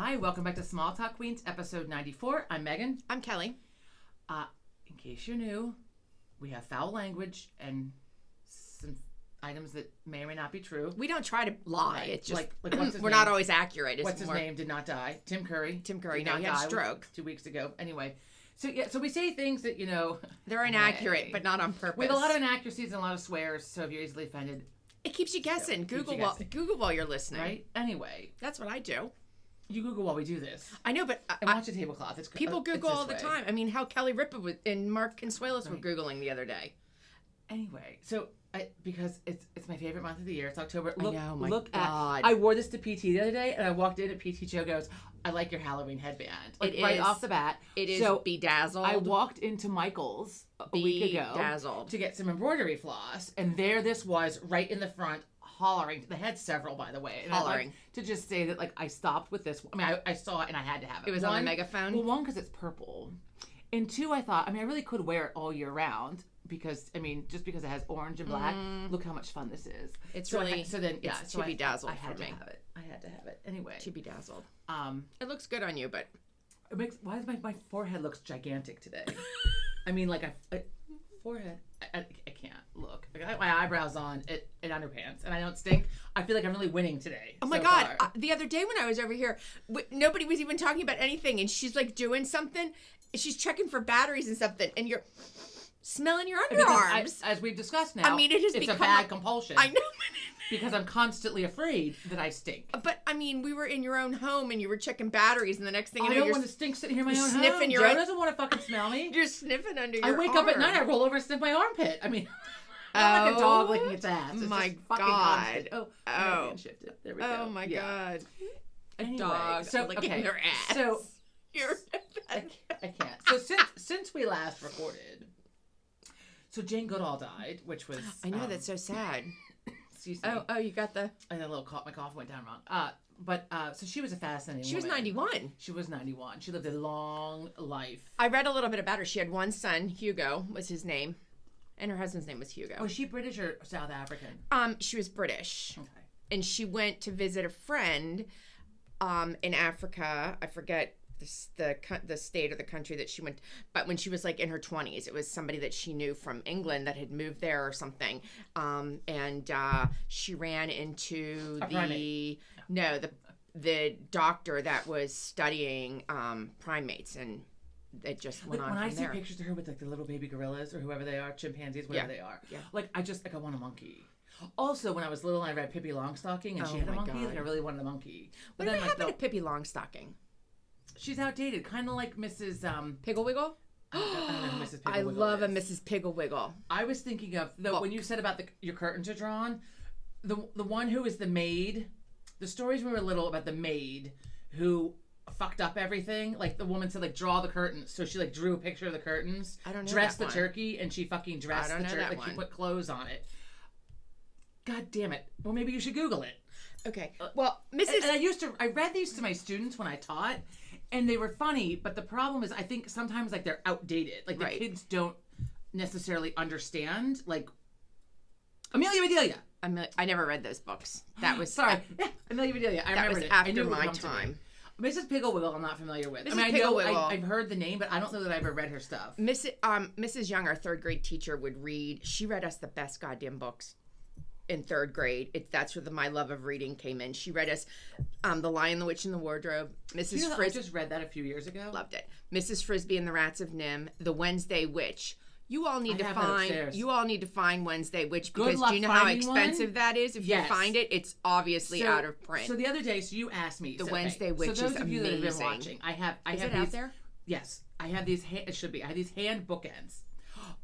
Hi, welcome back to Small Talk Queens, episode 94. I'm Megan. I'm Kelly. In case you're new, we have foul language and some items that may or may not be true. We don't try to lie. Right. It's just like what's his we're name? not always accurate. What's his name? Did not die. Tim Curry. Tim Curry. Did No, not he had a die stroke 2 weeks ago. Anyway, so we say things that They're inaccurate, Hey. but not on purpose. We have a lot of inaccuracies and a lot of swears. So if you're easily offended, It keeps you guessing. Keeps you Google guessing. Google while you're listening. right? Anyway, That's what I do. you Google while we do this. I know, but And watch the tablecloth. It's people it's Google this all the way. time. I mean, how Kelly Ripa and Mark Consuelos were Right. Googling the other day. Anyway, so because it's my favorite month of the year. It's October. I know, my look God. at. I wore this to PT the other day, and I walked in, and PT Joe goes, "I like your Halloween headband." Like It right is. off the bat. It is So bedazzled. I walked into Michael's a week ago Bedazzled. to get some embroidery floss, and there this was right in the front, hollering. They had several, by the way. And I'd Hollering. like to just say that like I stopped with this. I mean, I saw it and I had to have it. It was on the megaphone? Well, one because it's purple, and two, I thought, I mean, I really could wear it all year round. Because I mean, just because it has orange and black, look how much fun this is. It's so really- so then yeah, it's so chibi-dazzled I had for to me. have it. I had to have it anyway. To be dazzled. Um, It looks good on you, but it makes why does my forehead looks gigantic today? I mean, like forehead. I can't look. I got my eyebrows on in underpants, and I don't stink. I feel like I'm really winning today. oh my so God. far. The other day when I was over here, nobody was even talking about anything, and she's like doing something. She's checking for batteries and something, and you're smelling your Because underarms. as we've discussed now, I mean, it has it's become a bad compulsion. I know. Because I'm constantly afraid that I stink. But I mean, we were in your own home and you were checking batteries, and the next thing you I know, don't you're want to stink sitting here in my you're own sniffing home. your Joe own- doesn't want to fucking smell me. you're sniffing under your I wake up at arm. night, I roll over and sniff my armpit. I mean, I'm like a dog Oh, licking its ass. It's my just fucking God. constant. Oh, Oh. getting shifted. There we go. Oh my Yeah. God. A Anyway, dog so licking okay, their ass. so You're I can't. So since we last recorded, so Jane Goodall died, which was I know, that's so sad. excuse me. Oh, you got the. I had a little cough. My cough went down wrong. So she was a fascinating. She was woman. 91. She was 91. She lived a long life. I read a little bit about her. She had one son, Hugo was his name, and her husband's name was Hugo. Was she British or South African? She was British. Okay. And she went to visit a friend in Africa. I forget the state or the country that she went, but when she was like in her 20s, it was somebody that she knew from England that had moved there or something. And she ran into the doctor that was studying primates, and it just went on When from I see there. pictures of her with like the little baby gorillas or whoever they are, chimpanzees, whatever Yeah. they are, Yeah. like I want a monkey. Also, when I was little, I read Pippi Longstocking, and she Oh had a my monkey. God. Like I really wanted a monkey. But Whatever then, like, happened to Pippi Longstocking? she's outdated, kind of like Mrs. Pigglewiggle? I don't know who Mrs. I Pigglewiggle love a is. Mrs. Pigglewiggle. I was thinking of when you said about your curtains are drawn, the one who is the maid. The stories when we were little about the maid who fucked up everything. Like the woman said, like draw the curtains, so she like drew a picture of the curtains. I don't know Dressed that the one. turkey, and she fucking dressed I don't the know turkey. that Like she one. put clothes on it. God damn it! Well, maybe you should Google it. Okay. Well, Mrs. And I read these to my students when I taught, and they were funny. But the problem is, I think sometimes like they're outdated. Like the Right. kids don't necessarily understand. Like Amelia Bedelia. I never read those books. That was Sorry, Amelia Bedelia. I That remembered was it. I after knew it would my come to me. time. Mrs. Pigglewiggle, I'm not familiar with. Mrs. I mean, I know Pigglewiggle. I've heard the name, but I don't know that I ever read her stuff. Mrs. Young, our third grade teacher, would read. She read us the best goddamn books in third grade. That's where my love of reading came in. She read us The Lion, the Witch, and the Wardrobe. Mrs. You know, I Frisbee just read that a few years ago. loved it. Mrs. Frisbee and the Rats of Nim. The Wednesday Witch. You all need I to have that find. upstairs. You all need to find Wednesday Witch Good because luck do you know how finding expensive one? that is? If Yes. you find it, it's obviously out of print. So the other day, you asked me The Wednesday Witch So those is of you that have been amazing. watching, I have is these, it out there? Yes, I have these. It should be. I have these hand bookends.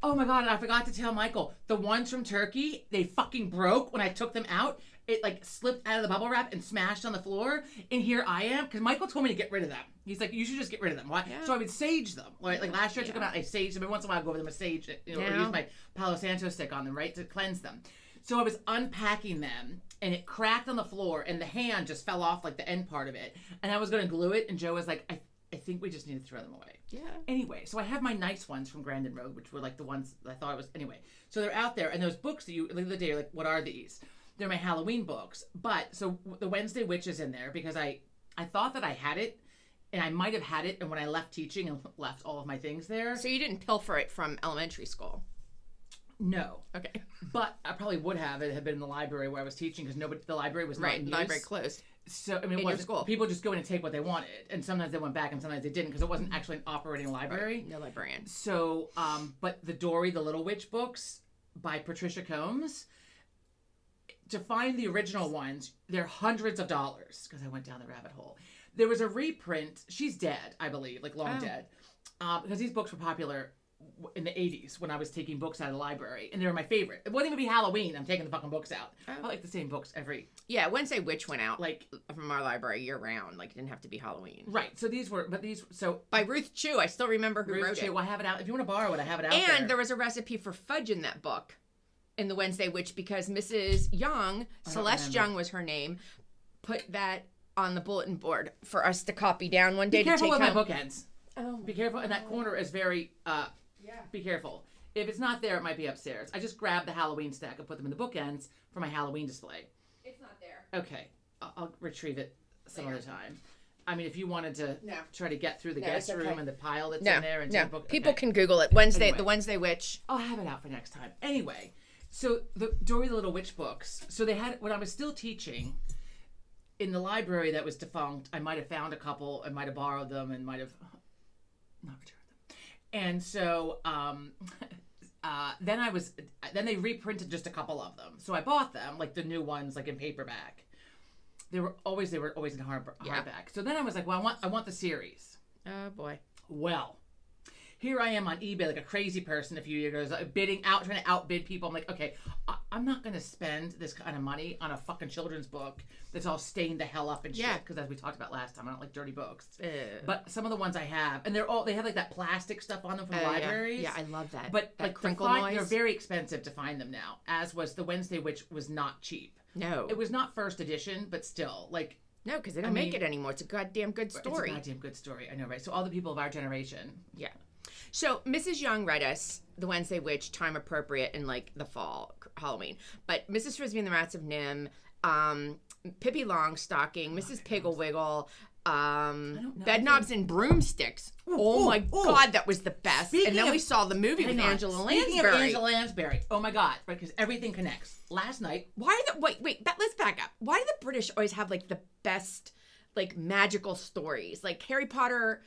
Oh my God! And I forgot to tell Michael. The ones from Turkey, they fucking broke when I took them out. It like slipped out of the bubble wrap and smashed on the floor. And here I am, because Michael told me to get rid of them. He's like, you should just get rid of them. Why? Yeah. So I would sage them. Like last year, I took them out. I saged them. Every once in a while, I go over them and sage it. Or use my Palo Santo stick on them, right, to cleanse them. So I was unpacking them, and it cracked on the floor, and the hand just fell off, like the end part of it. And I was going to glue it, and Joe was like, I think we just need to throw them away. Yeah. Anyway, so I have my nice ones from Grandin Road, which were like the ones I thought it was. Anyway, so they're out there, and those books that you the other day are like, what are these? They're my Halloween books. But so the Wednesday Witch is in there because I I thought that I had it, and I might have had it, and when I left teaching and left all of my things there. So you didn't pilfer it from elementary school? No. Okay. But I probably would have. It had been in the library where I was teaching because the library was not in Right, use. library closed. So, I mean, In your school. People just go in and take what they wanted. And sometimes they went back and sometimes they didn't because it wasn't actually an operating library. Right. No librarian. So, but the Dory the Little Witch books by Patricia Combs, to find the original ones, they're hundreds of dollars because I went down the rabbit hole. There was a reprint. She's dead, I believe, like long dead. Because these books were popular in the 80s when I was taking books out of the library, and they were my favorite. It wouldn't even be Halloween. I'm taking the fucking books out. I like the same books every. Yeah, Wednesday Witch went out like from our library year round. Like, it didn't have to be Halloween. Right. So these were, by Ruth Chu. I still remember who wrote it. Well, I have it out. If you want to borrow it, I have it out And there was a recipe for fudge in that book, in the Wednesday Witch, because Mrs. Young, Celeste Young was her name, put that on the bulletin board for us to copy down one day. Be careful to take with home. my bookends. Oh, be careful, and that corner is very. Be careful. If it's not there, it might be upstairs. I just grabbed the Halloween stack and put them in the bookends for my Halloween display. It's not there. Okay, I'll retrieve it some other time. I mean, if you wanted to No. try to get through the No, guest it's okay. room and the pile that's No, in there and no. do the book, People okay. can Google it. Wednesday, Anyway. the Wednesday Witch. I'll have it out for next time. Anyway, so the Dory the Little Witch books. So they had, when I was still teaching in the library that was defunct, I might have found a couple, I might have borrowed them, and might have not returned them. And so then they reprinted just a couple of them. So I bought them, like the new ones, like in paperback. They were always in hardback. So then I was like, well, I want the series. Oh boy. Well, here I am on eBay like a crazy person a few years ago, trying to outbid people. I'm like, okay, I'm not going to spend this kind of money on a fucking children's book that's all stained the hell up and shit. Because as we talked about last time, I don't like dirty books. But some of the ones I have, and they have like that plastic stuff on them from libraries. Yeah, I love that. But that like crinkle noise. they're very expensive to find them now, as was the Wednesday Witch was not cheap. No. It was not first edition, but still, like... No, because they don't make it anymore. It's a goddamn good story. It's a goddamn good story. I know, right? So all the people of our generation... Yeah. So Mrs. Young read us The Wednesday Witch, time appropriate in like the fall, Halloween. But Mrs. Frisbee and the Rats of Nim, Pippi Longstocking, Mrs. Piggle Wiggle, Bedknobs and Broomsticks. Oh my God, that was the best. And then we saw the movie with Angela Lansbury. Speaking of Angela Lansbury, oh my God, right? Because everything connects. Last night, let's back up. Why do the British always have like the best, like magical stories? Like Harry Potter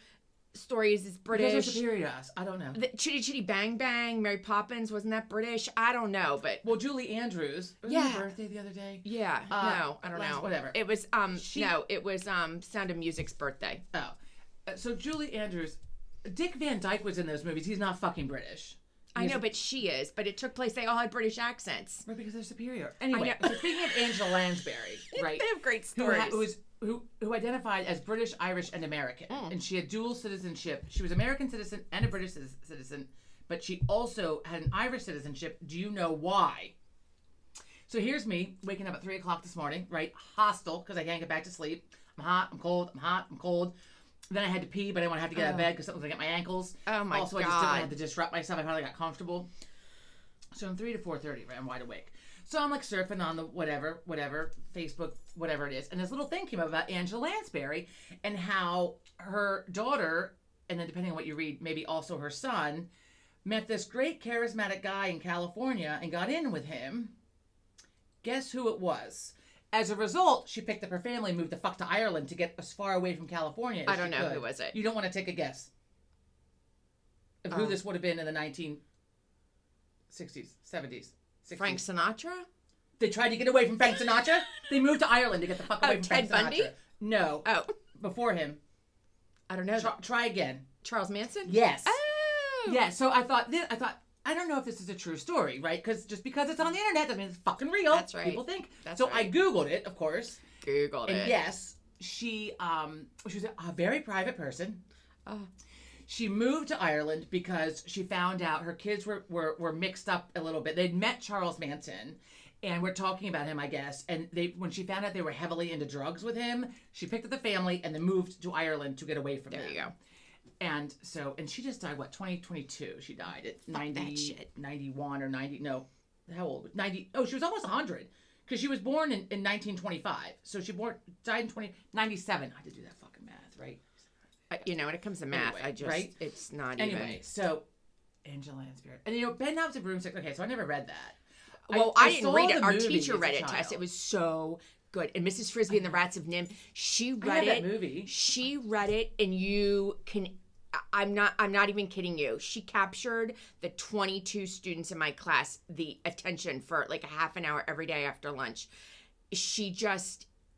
stories is British. Because they're superior to us. I don't know. The Chitty Chitty Bang Bang, Mary Poppins, wasn't that British? I don't know, but well, Julie Andrews. Was her birthday the other day? Yeah. No, I don't know. Whatever. It was Sound of Music's birthday. Oh, so Julie Andrews, Dick Van Dyke was in those movies. He's not fucking British. I know, but she is. But it took place. They all had British accents. Right, because they're superior. Anyway, so speaking of Angela Lansbury, right? They have great stories. Who identified as British, Irish, and American. And she had dual citizenship. She was American citizen and a British citizen, but she also had an Irish citizenship. Do you know why? So here's me waking up at 3 o'clock this morning, right? Hostile, because I can't get back to sleep. I'm hot, I'm cold, I'm hot, I'm cold. Then I had to pee, but I didn't want to have to get out of bed because something was like at my ankles. Oh my God. Also, I just didn't want to disrupt myself. I finally got comfortable. So from 3 to 4:30, right? I'm wide awake. So I'm like surfing on the whatever, Facebook, whatever it is. And this little thing came up about Angela Lansbury and how her daughter, and then depending on what you read, maybe also her son, met this great charismatic guy in California and got in with him. Guess who it was? As a result, she picked up her family and moved the fuck to Ireland to get as far away from California as I don't know. could. Who was it? You don't want to take a guess of who this would have been in the 1960s, 70s. 60s. Frank Sinatra? They tried to get away from Frank Sinatra. They moved to Ireland to get the fuck away from Ted Frank Bundy? Sinatra. No. Oh. Before him. I don't know. Try again. Charles Manson? Yes. Oh. Yeah, so I thought, I don't know if this is a true story, right? Because just because it's on the internet doesn't mean it's fucking real. That's right. People think. That's so right. I Googled it, of course. Googled it. And yes, she was a very private person. Oh. She moved to Ireland because she found out her kids were mixed up a little bit. They'd met Charles Manson, and we're talking about him, I guess. And when she found out they were heavily into drugs with him, she picked up the family and then moved to Ireland to get away from them. There you go. And so, and she just died, 2022? She died at 91 or 90. No, how old? 90. Oh, she was almost 100. because she was born in 1925. So she died in 1997. I had to do that fucking math, right? When it comes to math, Anyway, right? it's not Anyway, even. so Angela Lansbury. And Ben Knobs a Broomstick. Okay, so I never read that. Well, I didn't saw read the it. Our movie teacher as a read it to us. child. It was so good. And Mrs. Frisbee and the Rats of Nim, she I read have it. that movie. She read it, and you can. I'm not even kidding you. She captured the 22 students in my class, the attention for like a half an hour every day after lunch.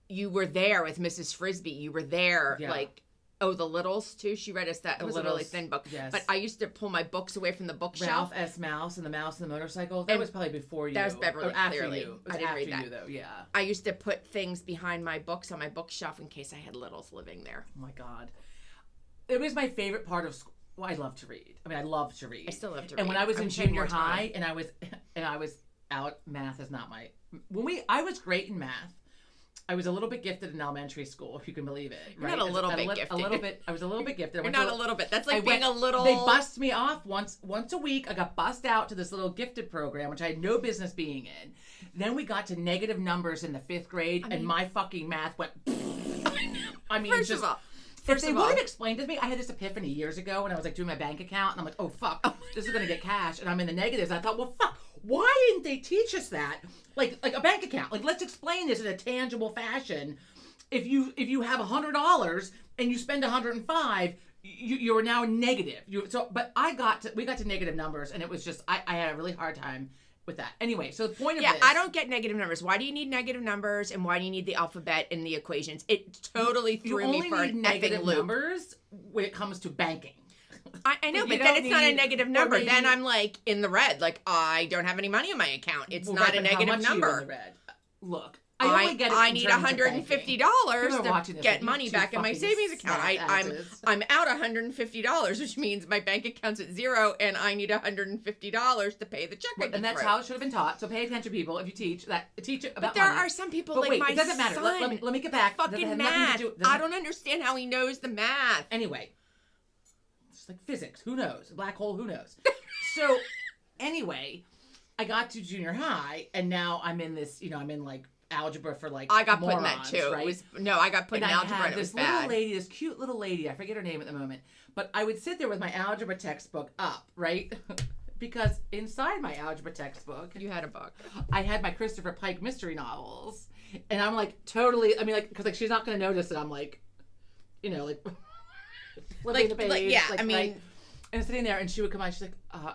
You were there with Mrs. Frisbee. You were there, Yeah. like, the Littles too. She read us that. It was a really thin book. Yes. But I used to pull my books away from the bookshelf. Ralph S. Mouse and the Mouse and the Motorcycle. That was probably before you. That was Beverly, or after clearly. you. It was I didn't after read that. you, though. Yeah. I used to put things behind my books on my bookshelf in case I had Littles living there. Oh my God. It was my favorite part of school. Well, I love to read. I mean, I love to read. I still love to read. And when I was in wish I had junior more time. high, and I was out, math is not my. I was great in math. I was a little bit gifted in elementary school, if you can believe it. You're right? not a little bit gifted. A little bit. I was a little bit gifted. You're not a little bit. That's like being a little. They bussed me off once a week. I got bussed out to this little gifted program, which I had no business being in. Then we got to negative numbers in the 5th grade, and my fucking math went. I mean, First of all, if they would have explained to me, I had this epiphany years ago when I was like doing my bank account, and I'm like, oh fuck, this is gonna get cash, and I'm in the negatives. I thought, well, fuck, why didn't they teach us that? Like a bank account. Like, let's explain this in a tangible fashion. If you have $100 and you spend 105, you are now negative. But we got to negative numbers, and it was just I had a really hard time with that. Anyway, so the point of this. I don't get negative numbers. Why do you need negative numbers, and why do you need the alphabet in the equations? It totally threw me for an negative effing loop. numbers when it comes to banking. I know, You but then don't it's not a need- negative or number. maybe- Then I'm like in the red. Like, I don't have any money in my account. It's not a negative number. Look, I only get it I in need terms of $150 banking. People are watching to this get like, money you back two in my fucking savings account. smartasses. I'm out $150, which means my bank account's at zero, and I need $150 to pay the check. And that's how it should have been taught. So pay attention, people. If you teach it about But there money. are some people But like wait, my it doesn't matter. son. Let me get back. That Fucking has nothing to math. do- I don't understand how he knows the math. Anyway, it's like physics. Who knows? A black hole. Who knows? So, anyway, I got to junior high, and now I'm in this. I'm in like algebra for like. I got put in morons, that too. Right? I got put And in I algebra, had and it was this little bad. lady, this cute little lady. I forget her name at the moment, but I would sit there with my algebra textbook up, right? Because inside my algebra textbook, You had a book. I had my Christopher Pike mystery novels, and I'm like totally. I mean, like, because like she's not going to notice that I'm like, like flipping the page. Right? And sitting there, and she would come out. She's like,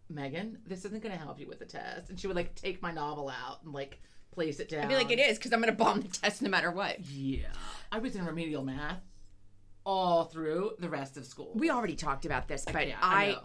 Megan, this isn't going to help you with the test. And she would like take my novel out and like place it down. I'd be like, it is, because I'm going to bomb the test no matter what. Yeah, I was in remedial math all through the rest of school. We already talked about this, but Yeah, I know.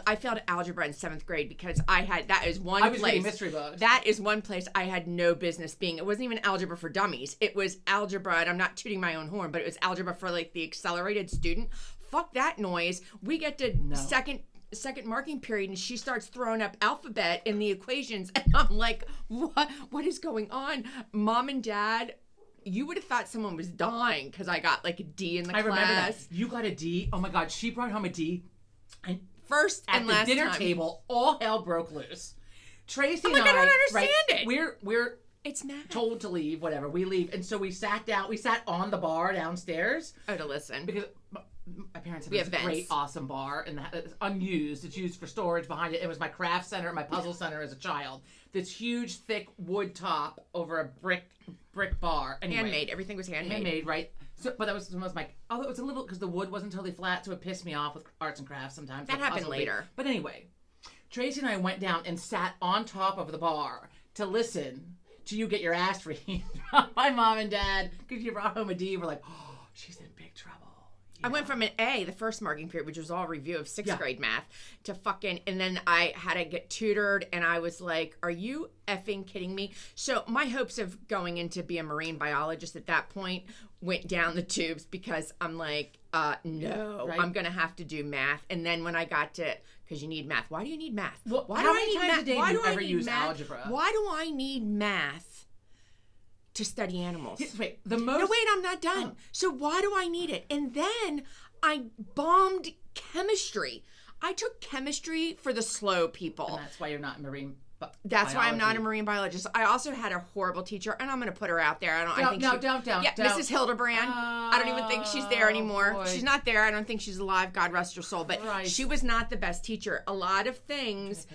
I failed algebra in 7th grade because that is one I was place. reading mystery books. That is one place I had no business being. It wasn't even algebra for dummies. It was algebra, and I'm not tooting my own horn, but it was algebra for like the accelerated student. Fuck that noise. We get to second marking period, and she starts throwing up alphabet in the equations, and I'm like, what is going on? Mom and Dad, you would have thought someone was dying because I got like a D in the class. I remember that. You got a D. Oh my God, she brought home a D. And First at and the last dinner time. table, all hell broke loose. Tracy I'm like, and I don't understand right, it. We're It's math. told to leave, whatever. We leave. And so we sat down. We sat on the bar downstairs. Oh, to listen. Because my parents have We this have great, vents. awesome bar, and it's unused. It's used for storage behind it. It was my craft center, my puzzle center as a child. This huge, thick wood top over a brick bar. Anyway, Handmade. Everything was handmade. handmade, right? So, but that was my. Although it was a little because the wood wasn't totally flat, so it pissed me off with arts and crafts sometimes. That Like happened puzzle later. But anyway, Tracy and I went down and sat on top of the bar to listen to you get your ass read by Mom and Dad because you brought home a D. We're like, oh, she's in big trouble. I went from an A, the first marking period, which was all review of 6th Yeah. grade math, to fucking, and then I had to get tutored, and I was like, are you effing kidding me? So my hopes of going in to be a marine biologist at that point went down the tubes because I'm like, no, Right. I'm going to have to do math. And then when I got to, because you need math. Why do you need math? Well, Why how do I many need times math? a day Why do you I ever need use math? algebra? Why do I need math to study animals? Wait, the most. No, wait, I'm not done. So why do I need it? And then I bombed chemistry. I took chemistry for the slow people. And that's why you're not marine. That's why I'm not a marine biologist. I also had a horrible teacher, and I'm going to put her out there. Don't. Yeah, Mrs. Hildebrand. I don't even think she's there anymore. Boy. She's not there. I don't think she's alive. God rest her soul. But she was not the best teacher. A lot of things.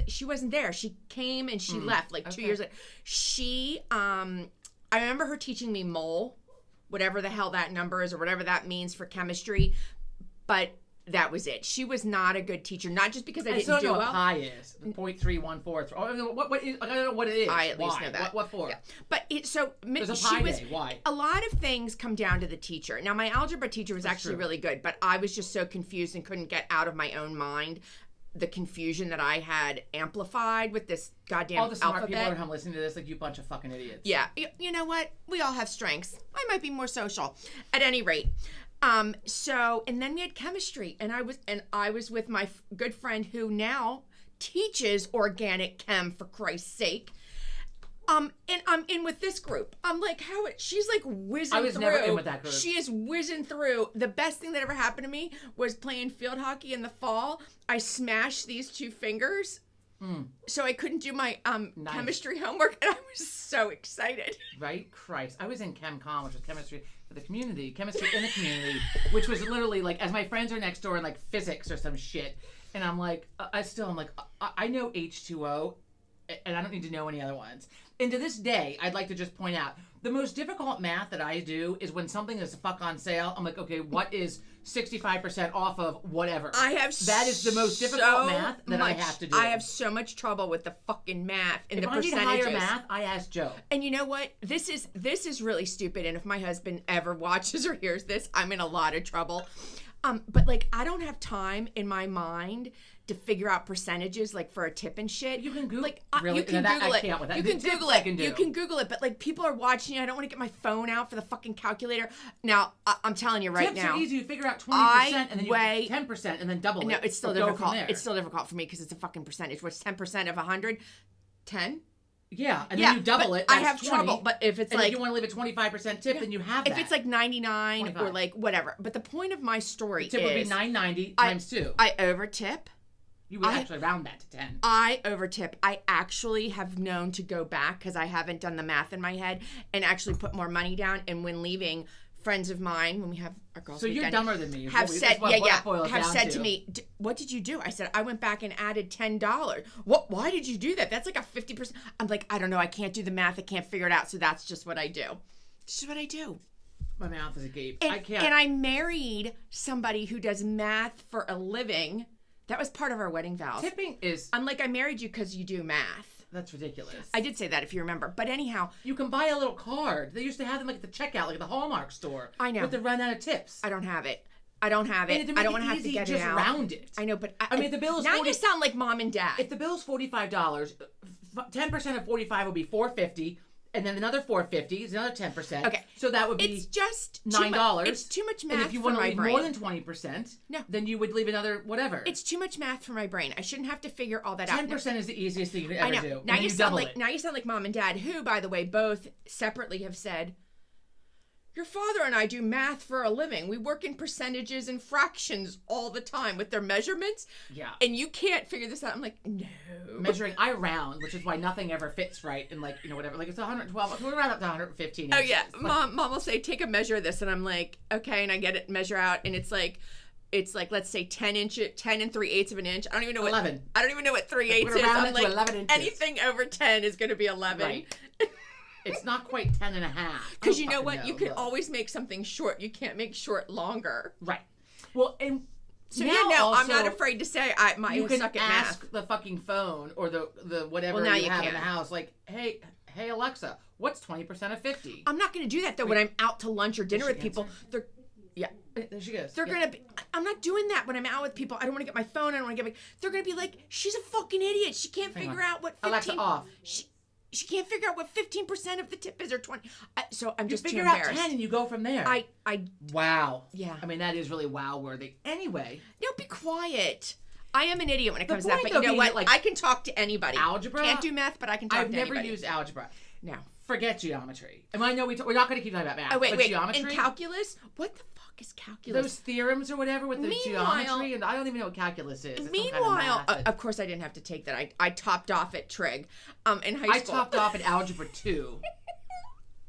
She wasn't there. She came and she left like 2 years later. She. I remember her teaching me mole, whatever the hell that number is or whatever that means for chemistry, but. That was it. She was not a good teacher. Not just because I didn't do well. What pi is 0.314. What is? I don't know what it is. I at least know that. What for? Yeah. But there's a pi day. Why? A lot of things come down to the teacher. Now my algebra teacher was actually really good, but I was just so confused and couldn't get out of my own mind the confusion that I had amplified with this goddamn all the smart alphabet. people at home listening to this, like you bunch of fucking idiots. Yeah. You know what? We all have strengths. I might be more social. At any rate. And then we had chemistry, and I was with my good friend who now teaches organic chem, for Christ's sake. And I'm in with this group. I'm like, she's like whizzing through. I was never in with that group. She is whizzing through. The best thing that ever happened to me was playing field hockey in the fall. I smashed these 2 fingers. So I couldn't do my chemistry homework, and I was so excited. Right? Christ. I was in ChemCom, which was chemistry in the community, which was literally like, as my friends are next door in like physics or some shit, and I'm like, I know H2O, and I don't need to know any other ones. And to this day, I'd like to just point out, the most difficult math that I do is when something is on sale, I'm like, okay, what is 65% off of whatever? That is the most difficult math that I have to do. I have so much trouble with the fucking math and the percentages. If I need higher math, I ask Joe. And you know what? This is really stupid, and if my husband ever watches or hears this, I'm in a lot of trouble. But like, I don't have time in my mind to figure out percentages like for a tip and shit. You can Google really? You can Google it. You can Google it. You can Google it. But like, people are watching. I don't want to get my phone out for the fucking calculator. Now, I'm telling you right now. Tips are easy. You figure out 20% and then you 10% and then double it. No, it's still difficult. It's still difficult for me because it's a fucking percentage. What's 10% of 100? 10? Yeah, and then you double it. I have 20, trouble, but if it's and like, if you want to leave a 25% tip, then you have that. If it's like 99 25. Or like whatever. But the point of my story the tip would be $9.90 times 2. I overtip. You would actually round that to 10. I overtip. I actually have known to go back because I haven't done the math in my head and actually put more money down. And when leaving, friends of mine, when we have our girls' weekend, you're dumber than me. Have said to me, what did you do? I said, I went back and added $10. What? Why did you do that? That's like a 50%. I'm like, I don't know. I can't do the math. I can't figure it out. So that's just what I do. It's just what I do. My mouth is agape. I can't. And I married somebody who does math for a living. That was part of our wedding vows. Tipping is... I'm like, I married you because you do math. That's ridiculous. I did say that, if you remember. But anyhow... You can buy a little card. They used to have them like at the checkout, like at the Hallmark store. I know. With the run out of tips. I don't have it. I don't want to have to get it out. Just round it. I know, but... I mean, the bill is... Now you sound like mom and dad. If the bill is $45, 10% of 45 would be $4.50. And then another $4.50 is another 10%. Okay. So that would be it's just $9. It's too much math. And if you want to leave more than 20%, then you would leave another whatever. It's too much math for my brain. I shouldn't have to figure all that out. 10% is the easiest thing you could ever do. Now you sound like mom and dad, who, by the way, both separately have said, your father and I do math for a living. We work in percentages and fractions all the time with their measurements. Yeah. And you can't figure this out. I'm like, no. Measuring, I round, which is why nothing ever fits right. And like, whatever. Like it's 112. We round up to 115. Oh, yeah. Mom will say, take a measure of this. And I'm like, okay. And I get it, measure out. And it's like, let's say 10 and 3/8 of an inch. I don't even know 11. I don't even know what 3/8 is. I'm like, 11 inches. Anything over 10 is going to be 11. Right. It's not quite 10 and a half. Because you know what? You can always make something short. You can't make short longer. Right. Well, and so now I'm not afraid to say I suck at math. You can ask the fucking phone or the whatever you have in the house, like, hey Alexa, what's 20% of 50? I'm not going to do that though. When I'm out to lunch or dinner with people, there she goes. They're gonna be. I'm not doing that when I'm out with people. I don't want to get my phone. I don't want to get my. They're gonna be like, she's a fucking idiot. She can't figure out what 15. Alexa off. She can't figure out what 15% of the tip is or 20. So I'm just figure too embarrassed. out 10 and you go from there. Wow. Yeah. I mean, that is really wow worthy. Anyway. No, be quiet. I am an idiot when it comes to that, but you know what? Like, I can talk to anybody. Algebra. Can't do math, but I can talk to anybody. I've never used algebra. No. Forget geometry. And I know we're not going to keep talking about math. Oh, wait. Geometry. And calculus? What the fuck is calculus? Those theorems or whatever with the geometry, and I don't even know what calculus is. It's Meanwhile, of course, I didn't have to take that. I topped off at Trig in high school. I topped off at Algebra 2.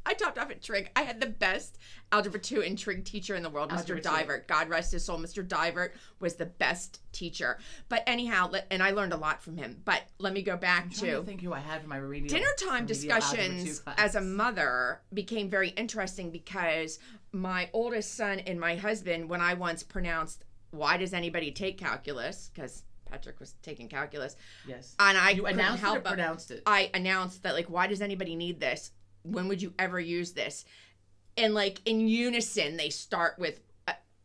I topped off at Trig. I had the best Algebra 2 and Trig teacher in the world, Mr. Divert. God rest his soul. Mr. Divert was the best teacher. But anyhow, and I learned a lot from him. But let me go back to I think who I had for my remedial. Dinner time discussions as a mother became very interesting because my oldest son and my husband, when I once pronounced, "Why does anybody take calculus?" Because Patrick was taking calculus. Yes. And I you announced it or pronounced it? I announced that, like, why does anybody need this? When would you ever use this? And like in unison, they start with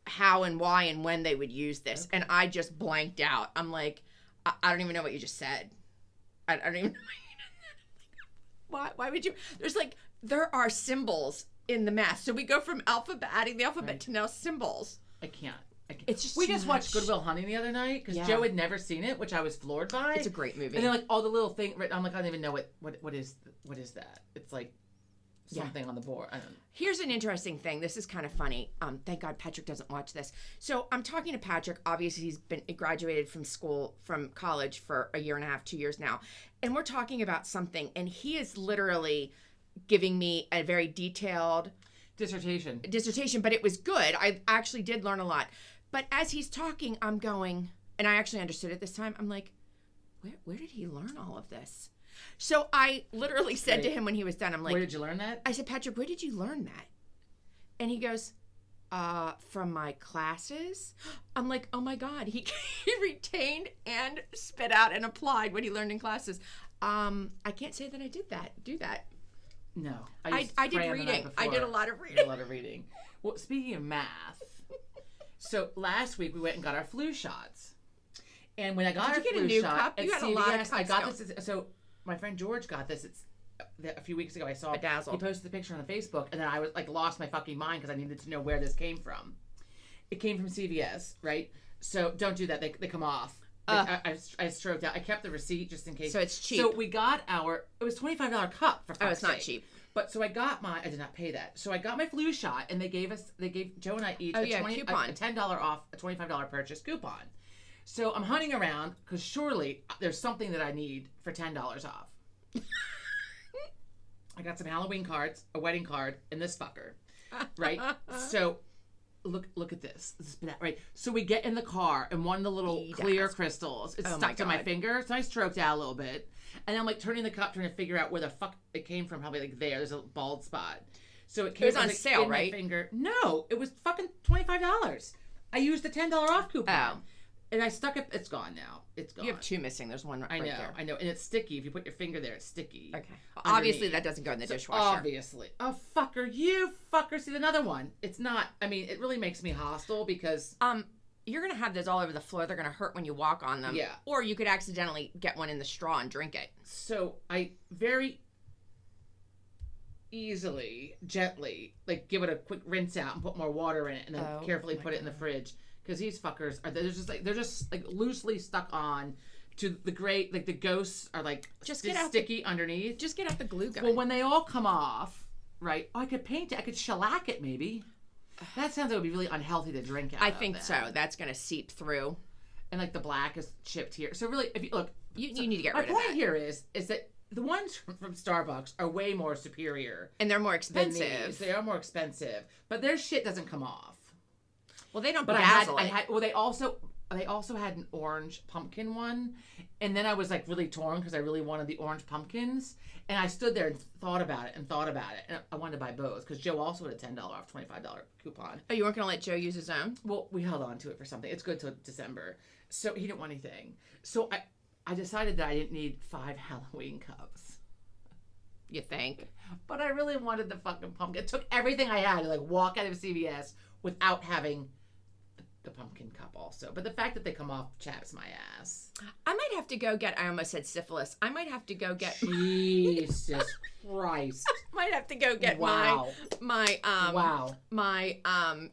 how and why and when they would use this. Okay. And I just blanked out. I'm like, I don't even know what you just said. I don't even know why would you? There are symbols in the math. So we go from adding the alphabet to now symbols. I can't. It's just we just watched Good Will Hunting the other night because Joe had never seen it, which I was floored by. It's a great movie. And then like all the little things, I'm like, I don't even know what is that. It's like something on the board. I don't know. Here's an interesting thing. This is kind of funny. Thank God Patrick doesn't watch this. So I'm talking to Patrick. Obviously, he's been graduated from college for a year and a half, 2 years now. And we're talking about something. And he is literally giving me a very detailed dissertation. But it was good. I actually did learn a lot. But as he's talking, I'm going, and I actually understood it this time. I'm like, where did he learn all of this? So I literally said to him when he was done, I'm like, where did you learn that? I said, Patrick, where did you learn that? And he goes, from my classes. I'm like, oh my God, he retained and spit out and applied what he learned in classes. I can't say that I do that. No. I did reading. I did a lot of reading. Well, speaking of math, so last week we went and got our flu shots. And when I got our flu shot at CVS, I got this. So my friend George got this. It's a few weeks ago. I saw he posted the picture on the Facebook, and then I was like lost my fucking mind because I needed to know where this came from. It came from CVS, right? So don't do that. They come off. I stroked out. I kept the receipt just in case. So it's cheap. So we got it was $25 cup for fuck's sake. It's not cheap. But so I did not pay that. So I got my flu shot, and they gave Joe and I each a $10 off, a $25 purchase coupon. So I'm hunting around because surely there's something that I need for $10 off. I got some Halloween cards, a wedding card, and this fucker, right? So look at this. Right. So we get in the car, and one of the little clear crystals is stuck to my finger. So I stroked out a little bit, and I'm like turning the cup, trying to figure out where the fuck it came from. Probably like there's a bald spot. So it came. It was on sale, in right? My finger. No, it was fucking $25. I used the $10 off coupon. Oh. And I stuck it. It's gone now. It's gone. You have two missing. There's one right there. I know. And it's sticky. If you put your finger there, it's sticky. Okay. Well, obviously, that doesn't go in the dishwasher. Obviously. Oh, fucker. You fucker. See, another one. It's not. I mean, it really makes me hostile because... You're going to have those all over the floor. They're going to hurt when you walk on them. Yeah. Or you could accidentally get one in the straw and drink it. So I very easily, gently, like give it a quick rinse out and put more water in it and then carefully put it in the fridge. Because these fuckers they're just loosely stuck on to the gray, like the ghosts are like just sticky underneath. Just get out the glue gun. Well, when they all come off, right? I could paint it. I could shellac it maybe. That sounds like it would be really unhealthy to drink out. I think so. That's gonna seep through, and like the black is chipped here. So really, if you look, you need to get rid of that. My point here is that the ones from Starbucks are way more superior, and they're more expensive. They are more expensive, but their shit doesn't come off. Well, they don't. But they also had an orange pumpkin one, and then I was like really torn because I really wanted the orange pumpkins, and I stood there and thought about it, and I wanted to buy both because Joe also had a $10 off $25 coupon. Oh, you weren't gonna let Joe use his own? Well, we held on to it for something. It's good till December, so he didn't want anything. So I decided that I didn't need 5 Halloween cups. You think? But I really wanted the fucking pumpkin. It took everything I had to like walk out of CVS without having the pumpkin cup also. But the fact that they come off chaps my ass. I might have to go get, I almost said syphilis. I might have to go get. Jesus Christ. Might have to go get my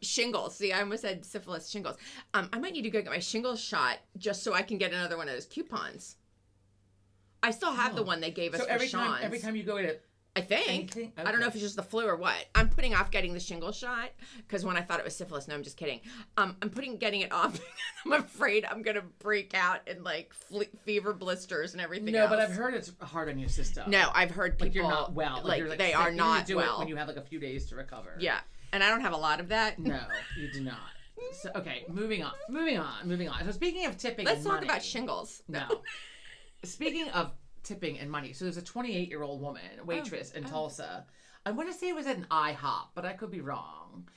shingles. See, I almost said syphilis shingles. I might need to go get my shingles shot just so I can get another one of those coupons. I still have the one they gave us for Sean's. Every time you go to I think. Anything? I don't know Okay. if it's just the flu or what. I'm putting off getting the shingle shot because when I thought it was syphilis, no, I'm just kidding. I'm getting it off. I'm afraid I'm gonna break out in like fever blisters and everything. No, else. but I've heard it's hard on your system. No, I've heard people Like you're not well. Like you're, they sick. are You not need to do well it when you have like a few days to recover. Yeah, and I don't have a lot of that. No, you do not. So, okay, moving on. So speaking of tipping, Let's and talk money, about shingles. No. Speaking of tipping and money, so there's a 28-year-old woman, waitress in Tulsa. I want to say it was at an IHOP, but I could be wrong.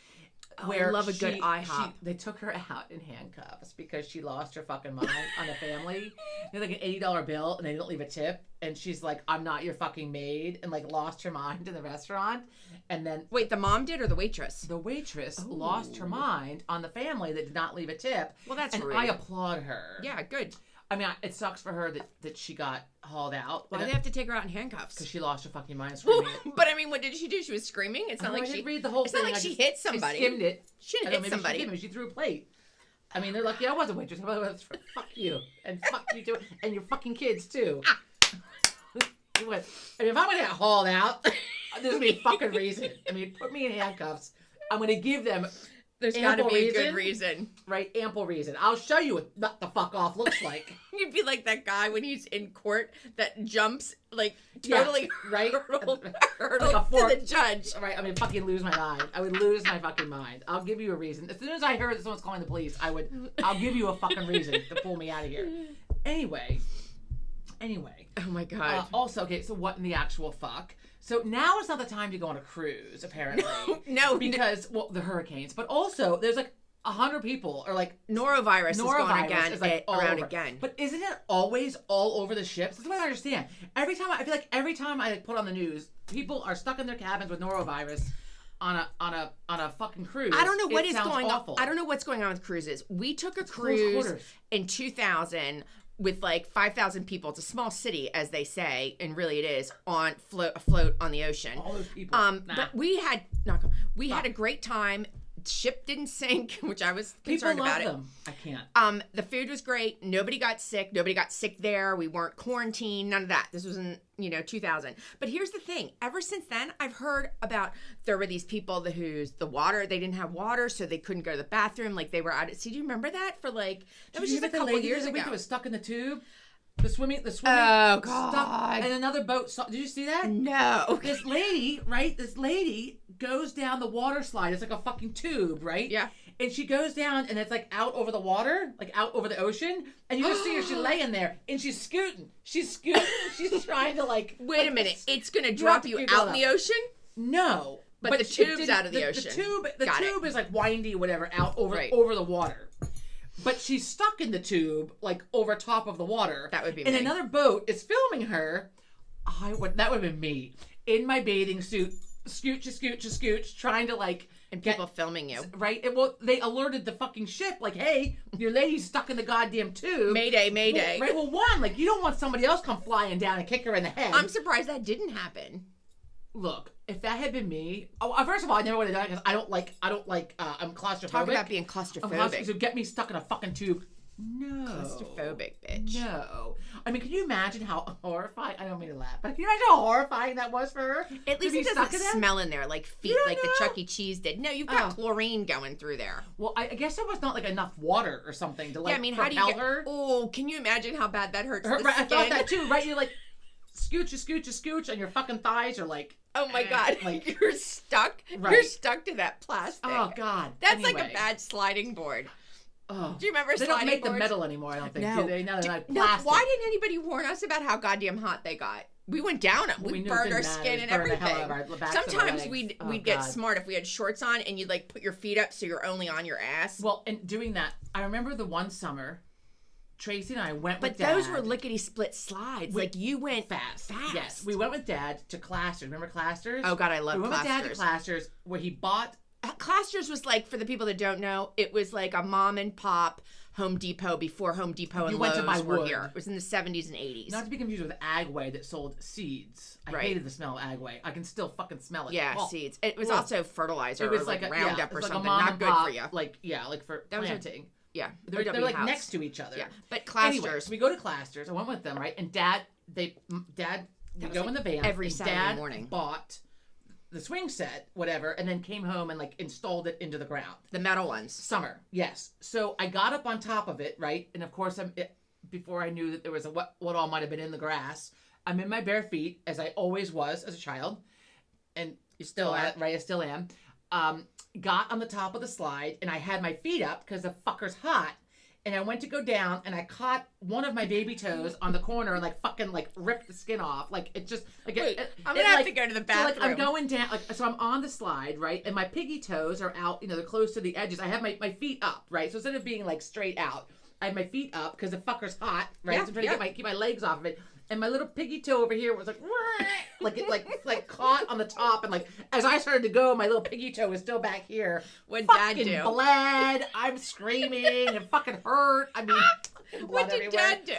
I love a good IHOP. They took her out in handcuffs because she lost her fucking mind on a family. They had like an $80 bill and they didn't leave a tip. And she's like, I'm not your fucking maid. And like lost her mind in the restaurant. And then Wait, the mom did or the waitress? the waitress lost her mind on the family that did not leave a tip. Well, that's and rude. I applaud her. Yeah, good. I mean, it sucks for her that she got hauled out. Why do they have to take her out in handcuffs? Because she lost her fucking mind screaming. But I mean, what did she do? She was screaming. It's not I like she didn't read the whole It's thing. not like she hit somebody. I skimmed it. She didn't I don't hit know, maybe somebody. She did. Maybe she threw a plate. I mean, they're lucky I was a waitress. Fuck you. And fuck you too. And your fucking kids too. I mean, if I'm going to get hauled out, there's going to be a fucking reason. I mean, put me in handcuffs. I'm going to give them, There's got to ample be a good reason. reason. right, ample reason. I'll show you what the fuck off looks like. You'd be like that guy when he's in court that jumps like Yeah, totally right? hurdle Like a to fork. the judge. Right, I mean, fucking lose my mind. I would lose my fucking mind. I'll give you a reason. As soon as I heard that someone's calling the police, I'll give you a fucking reason to pull me out of here. Anyway. Oh my god. Also, okay, so what in the actual fuck? So now is not the time to go on a cruise, apparently. No, Because, well, the hurricanes. But also, there's like 100 people, or like norovirus is going again, is, like, all around over. again. But isn't it always all over the ships? That's what I don't understand. I feel like every time I like, put on the news, people are stuck in their cabins with norovirus on a fucking cruise. I don't know what It is sounds going awful. on. I don't know what's going on with cruises. We took a close cruise quarters. in 2000 with like 5,000 people. It's a small city, as they say, and really it is, on afloat on the ocean. All those people. Nah. But we had a great time. Ship didn't sink, which I was People concerned love about it. them. I can't. The food was great. Nobody got sick. Nobody got sick there. We weren't quarantined. None of that. This was in 2000. But here's the thing. Ever since then, I've heard about there were these people whose the water, they didn't have water, so they couldn't go to the bathroom. Like they were out at sea. Do you remember that? That was just a couple years ago. That was stuck in the tube. The swimming. Oh, Stuck, God. and another boat. Did you see that? No. This lady, right? This lady goes down the water slide. It's like a fucking tube, right? Yeah. And she goes down, and it's like out over the water, like out over the ocean. And you just see her. She's laying there, and she's scooting. She's trying to like. Wait a minute. It's going to drop you out in the ocean? No. But the tube's didn't- out of the ocean. The Got it. tube is like windy, whatever, out over Right. over the water. But she's stuck in the tube, like over top of the water. That would be and me. another boat is filming her. That would have been me in my bathing suit, scooch, trying to like And get people filming you. right. Well, they alerted the fucking ship, like, "Hey, your lady's stuck in the goddamn tube." Mayday. Well, right. Well, one, like, you don't want somebody else come flying down and kick her in the head. I'm surprised that didn't happen. Look, if that had been me, first of all, I never would have done it because I don't like. I'm claustrophobic. Talk about being I'm claustrophobic. So get me stuck in a fucking tube. No. Claustrophobic, bitch. No. I mean, can you imagine how horrifying? I don't mean to laugh, but can you imagine how horrifying that was for her? At least to be it doesn't stuck in there? smell in there like feet, You don't like the know. Chuck E. Cheese did. No, you've got Oh. chlorine going through there. Well, I guess there was not like enough water or something to like Yeah, I mean, propel how do you get? her. Oh, can you imagine how bad that hurts? Her- the right, I thought skin? that too, right? You're like scooch, and your fucking thighs are like. Oh my god, like- you're stuck. Right. You're stuck to that plastic. Oh God. That's like Anyway. a bad sliding board. Oh. Do you remember They sliding don't make the boards? metal anymore, I don't think, No. do they? No, they're like No, plastic. why didn't anybody warn us about how goddamn hot they got? We went down them. Well, We we knew it burned didn't our matter. skin It and burned the hell everything. out of our backs and our Sometimes legs. we'd Oh, get God. smart if we had shorts on and you'd like put your feet up so you're only on your ass. Well, and doing that, I remember the one summer, Tracy and I went But with Dad. those were lickety split slides. Like you went fast. fast. Yes, we went with Dad to Clasters. Remember Clasters? Oh God, I love We went with Dad to Clasters. Clasters, where he bought. Clasters was like, for the people that don't know, it was like a mom and pop Home Depot before Home Depot and You went Lowe's to buy were wood. here. It was in the 70s and 80s. Not to be confused with Agway that sold seeds. I Right. hated the smell of Agway. I can still fucking smell it. Yeah, Oh, seeds. It was Ugh. also fertilizer It was or like a Roundup it or was like a something. mom Not and good pop, for you. Like for That was your- planting. Yeah. They're OW like house. next to each other. Yeah. But Anyway, Clasters. so we go to Clasters. I went with them, right? And Dad we go in the van. every and Saturday Dad morning. bought the swing set, whatever, and then came home and like installed it into the ground. The metal ones. Summer, yes. So I got up on top of it, right? And of course, before I knew that there was what all might have been in the grass, I'm in my bare feet, as I always was as a child, and You still are. right, I still am. Got on the top of the slide, and I had my feet up because the fucker's hot. And I went to go down, and I caught one of my baby toes on the corner, and like fucking like ripped the skin off. Like it just like Wait, I'm gonna have to go to the bathroom. So, like I'm going down, like so I'm on the slide, right, and my piggy toes are out. They're close to the edges. I have my feet up, right. So instead of being like straight out, I have my feet up because the fucker's hot, right. Yeah, so I'm trying to keep my legs off of it. And my little piggy toe over here was like it like caught on the top, and like as I started to go, my little piggy toe was still back here. What'd fucking Dad do? bled. I'm screaming. It fucking hurt. I mean, What did Dad do?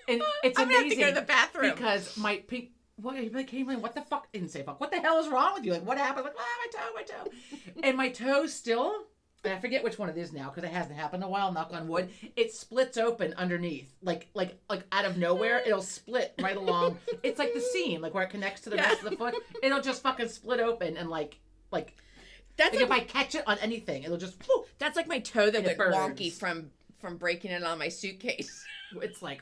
And it's I'm gonna amazing have to go to the bathroom because my pink. What he came in? What the fuck? I didn't say fuck. What the hell is wrong with you? Like what happened? Like my toe, and my toe still. And I forget which one it is now because it hasn't happened in a while. Knock on wood. It splits open underneath, like out of nowhere. It'll split right along. It's like the seam, like where it connects to the rest of the foot. It'll just fucking split open and like That's if I catch it on anything, it'll just. Whoo, That's like my toe that got burns. wonky from breaking it on my suitcase. it's like,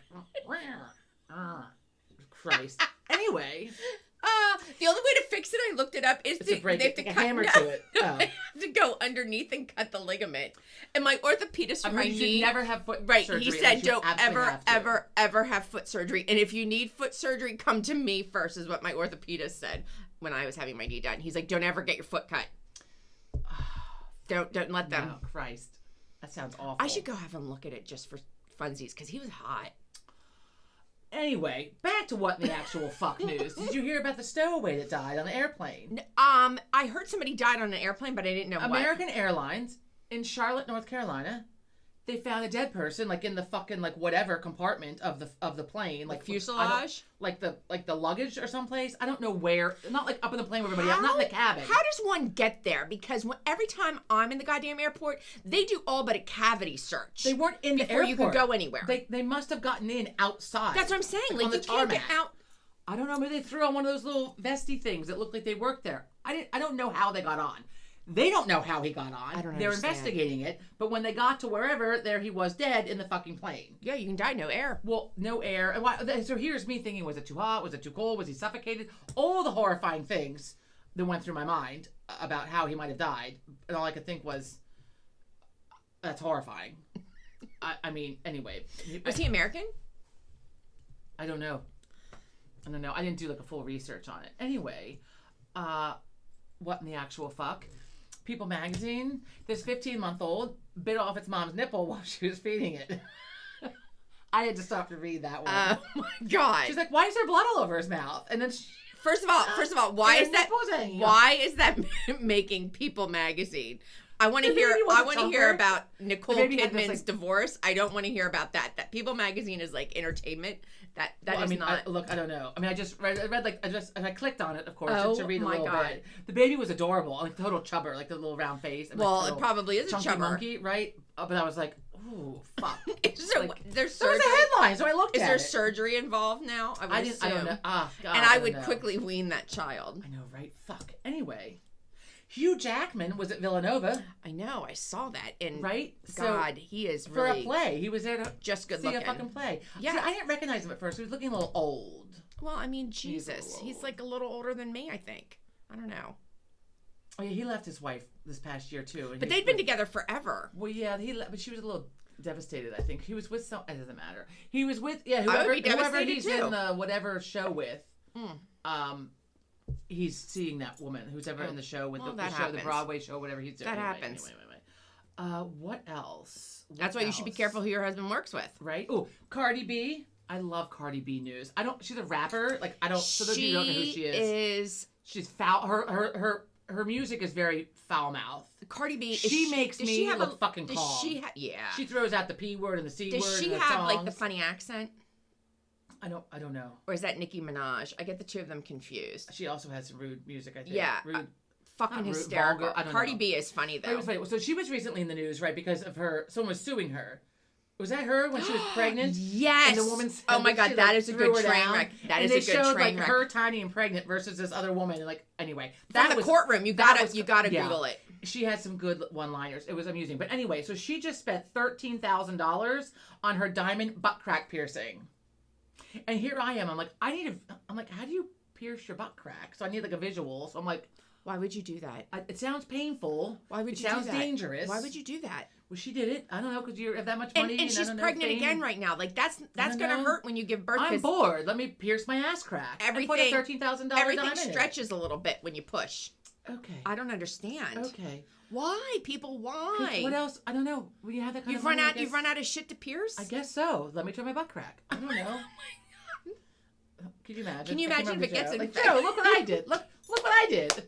Christ. Anyway, The only way to fix it, I looked it up, is it's a break. they have to Like a cut hammer to it. Oh. They have to go underneath and cut the ligament. And my orthopedist for my You knee, should never have foot right? surgery. He said, unless you "Don't absolutely ever, have to." ever have foot surgery. And if you need foot surgery, come to me first," is what my orthopedist said when I was having my knee done. He's like, "Don't ever get your foot cut. Don't let them." Oh, Christ. That sounds awful. I should go have him look at it just for funsies because he was hot. Anyway, back to what in the actual fuck news. Did you hear about the stowaway that died on the airplane? I heard somebody died on an airplane, but I didn't know American Airlines in Charlotte, North Carolina. They found a dead person, like in the fucking like whatever compartment of the plane, like fuselage, like the luggage or someplace. I don't know where. Not like up in the plane with everybody else. Not in the cabin. How does one get there? Because every time I'm in the goddamn airport, they do all but a cavity search. They weren't in the before airport. you could go anywhere. They must have gotten in outside. That's what I'm saying. Like on the you can't get tarmac. out. I don't know. Maybe they threw on one of those little vesty things that looked like they worked there. I don't know how they got on. They don't know how he got on. I don't They're understand. investigating it. But when they got to wherever, there he was dead in the fucking plane. Yeah, you can die, no air. Well, no air. And so here's me thinking, was it too hot? Was it too cold? Was he suffocated? All the horrifying things that went through my mind about how he might have died. And all I could think was, that's horrifying. I mean, anyway. Was he American? I don't know. I didn't do like a full research on it. Anyway, what in the actual fuck? People magazine, this 15-month-old bit off its mom's nipple while she was feeding it. I had to stop to read that one. Oh my god. She's like, why is there blood all over his mouth? And then First of all, why is that making People magazine? I want to hear. I want to hear about Nicole Kidman's divorce. I don't want to hear about that. That People magazine is like entertainment. That is not. I don't know. I mean, I just read like I clicked on it, of course, Oh, to read a my little God. bit. The baby was adorable, like total chubber, like the little round face. And Well, like it probably is a chunky chubber. monkey, right? But I was like, ooh, fuck. Is there, Like, there's There was surgery. a headline, so I looked Is at there it. surgery involved now? I I don't know. God, And I don't would know. quickly wean that child. I know, right? Fuck. Anyway, Hugh Jackman was at Villanova, I know. I saw that. And right? God, he is for really a play. He was there to just good see looking. a fucking play. Yeah. See, I didn't recognize him at first. He was looking a little old. Well, I mean, a Jesus, little he's old. like a little older than me. I think. I don't know. Oh yeah, he left his wife this past year too. And But he- they'd been together forever. Well, yeah, but she was a little devastated. I think he was with some. It doesn't matter. He was with I whoever would be devastated, he's too. in the whatever show with. Mm. He's seeing that woman who's ever in the show with well, the that show, the happens. Broadway show, whatever he's doing. That happens. Anyway. What else? That's why you should be careful who your husband works with. Right? Oh, Cardi B. I love Cardi B news. She's a rapper. Like I don't. So those of you who don't know who she is. She's foul. Her music is very foul mouthed. Cardi B. She makes me look fucking calm. Does she yeah. She throws out the P word and the C word. Does she in her have like songs. the funny accent, I don't know. or is that Nicki Minaj? I get the two of them confused. She also has some rude music, I think. Yeah, Rude. Fucking Not rude, hysterical. vulgar, I don't Cardi know. B is funny It though. was funny. So she was recently in the news, right? Because of someone was suing her Was that her when she was pregnant? Yes. And the woman said oh my that God, she, that like, is a threw good her train down. wreck. That And is they a good showed train like wreck. her tiny and pregnant versus this other woman. And like anyway, From the courtroom, you gotta yeah. Google it. She had some good one-liners. It was amusing. But anyway, so she just spent $13,000 on her diamond butt crack piercing. And here I am. I'm like, how do you pierce your butt crack? So I need like a visual. So I'm like, why would you do that? it sounds painful. Why would you It sounds do that? dangerous. Why would you do that? Well, she did it. I don't know, because you have that much money. And she's pregnant again right now. Like that's gonna hurt when you give birth. I'm bored. Let me pierce my ass crack. Everything. And put a $13,000 Everything stretches a little bit when you push. Okay. I don't understand. Okay. Why, people? Why? What else? I don't know. When you have that kind You've of money, You've run out of shit to pierce. I guess so. Let me try my butt crack. I don't know. Can you imagine? Can you imagine if it gets like, infected? Joe, look what I did. Look what I did.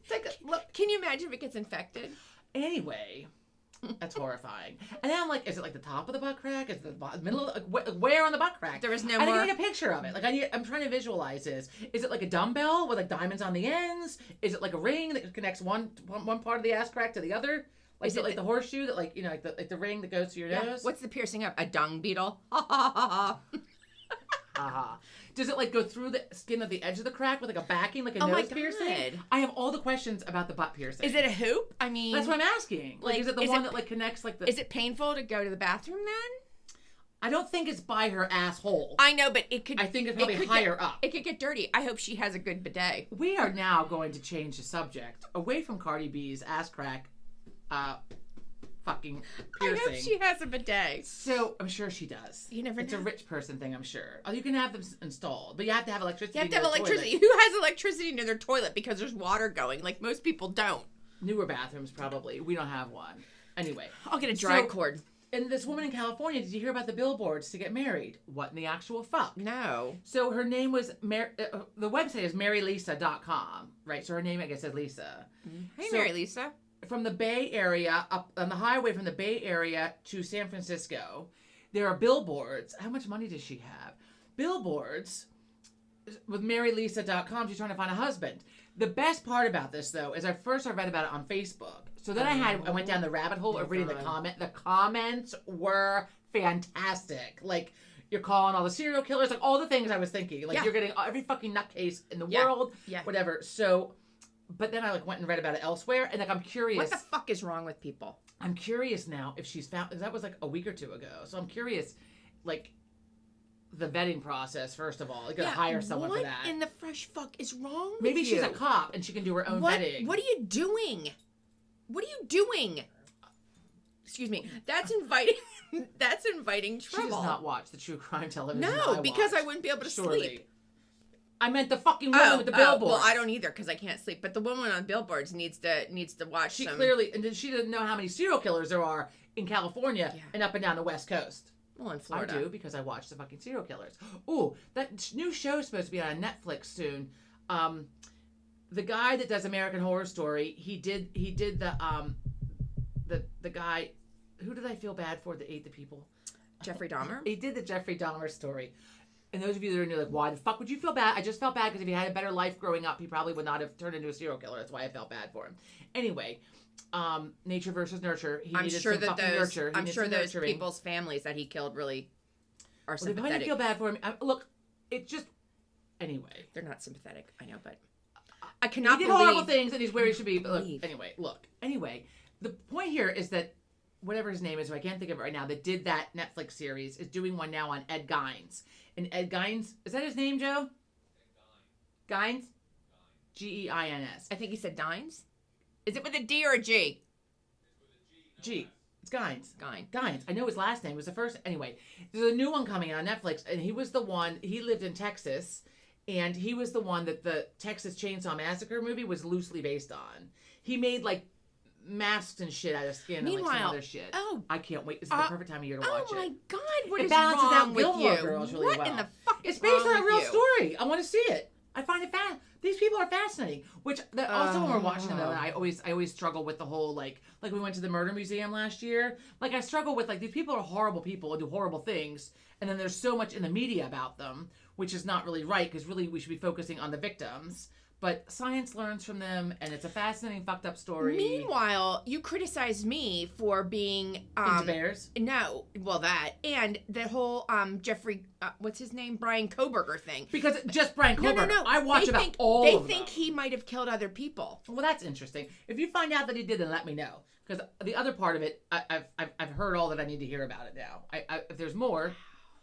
Take a look. Can you imagine if it gets infected? Anyway, that's horrifying. And then I'm like, is it like the top of the butt crack? Is it the middle? Where on the butt crack? There was no I more. need a picture of it. Like I'm trying to visualize this. Is it like a dumbbell with like diamonds on the ends? Is it like a ring that connects one part of the ass crack to the other? Like is it like the horseshoe that like like the ring that goes to your nose? What's the piercing of? A dung beetle? Ha ha ha ha. Does it like go through the skin of the edge of the crack with like a backing, like a oh nose piercing? God. I have all the questions about the butt piercing. Is it a hoop? I mean, that's what I'm asking. Like is it the one that like connects like the? Is it painful to go to the bathroom then? I don't think it's by her asshole. I know, but it could. I think it's probably higher up. It could get dirty. I hope she has a good bidet. We are now going to change the subject away from Cardi B's ass crack, fucking piercing. I hope she has a bidet. So I'm sure she does. You never know. It's a rich person thing, I'm sure. Oh, you can have them installed, but you have to have electricity. You have to have electricity. Who has electricity near their toilet because there's water going? Like most people don't. Newer bathrooms, probably. We don't have one. Anyway, I'll get a dry cord. And this woman in California, did you hear about the billboards to get married? What in the actual fuck? No. So her name was, the website is marylisa.com, right? So her name, I guess, is Lisa. Hey, Mary Lisa. From the Bay Area, up on the highway from the Bay Area to San Francisco, there are billboards. How much money does she have? Billboards with marylisa.com. She's trying to find a husband. The best part about this, though, is I read about it on Facebook. So then I went down the rabbit hole of reading the comment. The comments were fantastic. Like, you're calling all the serial killers, like all the things I was thinking. Like, you're getting every fucking nutcase in the world, whatever. So, but then I like went and read about it elsewhere, and like I'm curious. What the fuck is wrong with people? I'm curious now if she's found. That was like a week or two ago. So I'm curious, like, the vetting process, first of all. You gotta hire someone for that. What in the fresh fuck is wrong with Maybe you? she's a cop and she can do her own vetting. What are you doing? What are you doing? Excuse me. That's inviting. That's inviting trouble. She does not watch the true crime television. No, because I wouldn't be able to sleep. I meant the fucking woman with the billboard. Well, I don't either because I can't sleep. But the woman on billboards needs to watch. She clearly, and she doesn't know how many serial killers there are in California and up and down the West Coast. Well, in Florida. I do because I watch the fucking serial killers. Ooh, that new show is supposed to be on Netflix soon. The guy that does American Horror Story, he did the guy. Who did I feel bad for that ate the people? Jeffrey Dahmer. He did the Jeffrey Dahmer story. And those of you that are new, like, why the fuck would you feel bad? I just felt bad because if he had a better life growing up, he probably would not have turned into a serial killer. That's why I felt bad for him. Anyway, nature versus nurture. I'm sure those people's families that he killed really are sympathetic. Why do you feel bad for him? Look, it just anyway. They're not sympathetic. I know, but I cannot believe he did horrible things and he's where he should be. But look. Anyway, the point here is that whatever his name is, who I can't think of it right now, that did that Netflix series, is doing one now on Ed Gein. And Ed Gein, is that his name, Joe? Gein? Geins. I think he said Dines. Is it with a D or a G? G. It's Geins. Gein. I know his last name was the first. Anyway, there's a new one coming on Netflix, and he was the one, he lived in Texas, and he was the one that the Texas Chainsaw Massacre movie was loosely based on. He made, like, masks and shit out of skin and like some other shit. Oh, I can't wait. This is the perfect time of year to watch it. Oh my god, what it is balances wrong out with Gilmore you? Girls really what well. in the fuck is It's based wrong on a real with you? story. I want to see it. I find it these people are fascinating. Which also when we're watching them, I always struggle with the whole like we went to the murder museum last year. Like I struggle with like these people are horrible people and do horrible things, and then there's so much in the media about them, which is not really right because really we should be focusing on the victims. but science learns from them, and it's a fascinating, fucked up story. Meanwhile, you criticize me for being Into bears? No, well that and the whole Jeffrey, what's his name, Brian Koberger thing. Because just Brian Koberger. No. I watch about all of them. They think he might have killed other people. Well, that's interesting. If you find out that he did, then let me know. Because the other part of it, I've heard all that I need to hear about it now. If there's more,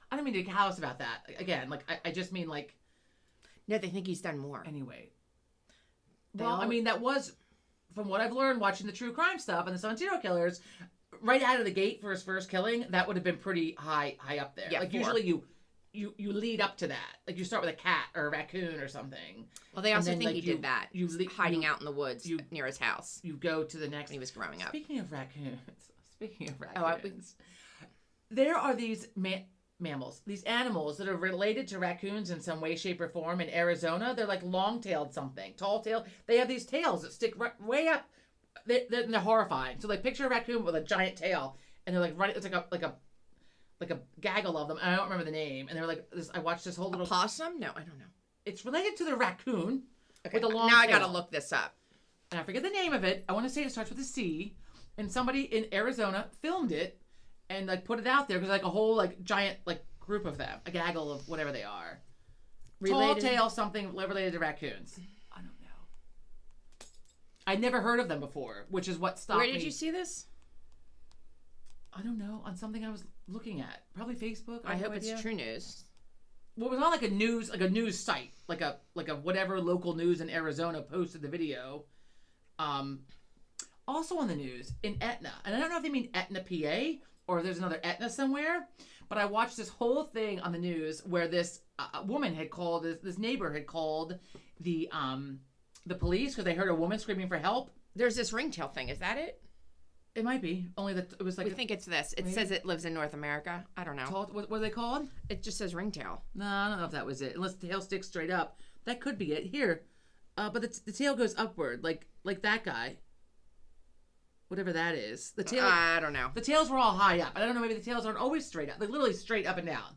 I don't mean to get callous about that. Again, like I just mean like. No, they think he's done more. Anyway. Well, I mean, that was, from what I've learned watching the true crime stuff and the Sun serial killers, right out of the gate for his first killing, that would have been pretty high up there. Yeah, like, usually you lead up to that. Like, you start with a cat or a raccoon or something. Well, they also think he did that. Hiding out in the woods near his house. You go to the next... When he was growing up. Speaking of raccoons, there are these... mammals, these animals that are related to raccoons in some way, shape, or form in Arizona. They're like long-tailed something, tall-tailed. They have these tails that stick way up. They're horrifying. So like picture a raccoon with a giant tail, and they're like running. It's like a gaggle of them. And I don't remember the name. And they're like this. I watched this whole little possum. No, I don't know. It's related to the raccoon with a long. Now tail. I gotta look this up. And I forget the name of it. I want to say it starts with a C. And somebody in Arizona filmed it. And like put it out there because like a whole like giant like group of them, a gaggle of whatever they are, tall tail something related to raccoons. I don't know. I'd never heard of them before, which is what stopped me. Where did you see this? I don't know, on something I was looking at, probably Facebook. I hope it's True News. Well, it was on like a news site, like a whatever local news in Arizona posted the video. Also on the news in Etna, and I don't know if they mean Etna, PA. Or there's another Etna somewhere, but I watched this whole thing on the news where this woman had called, this neighbor had called the police because they heard a woman screaming for help. There's this ringtail thing. Is that it? It might be. Only that it was like. We think it's this. It says it lives in North America. I don't know. What are they called? It just says ringtail. No, I don't know if that was it. Unless the tail sticks straight up, that could be it. Here, but the tail goes upward, like that guy. Whatever that is. The tail. I don't know. The tails were all high up. I don't know. Maybe the tails aren't always straight up. Like literally straight up and down.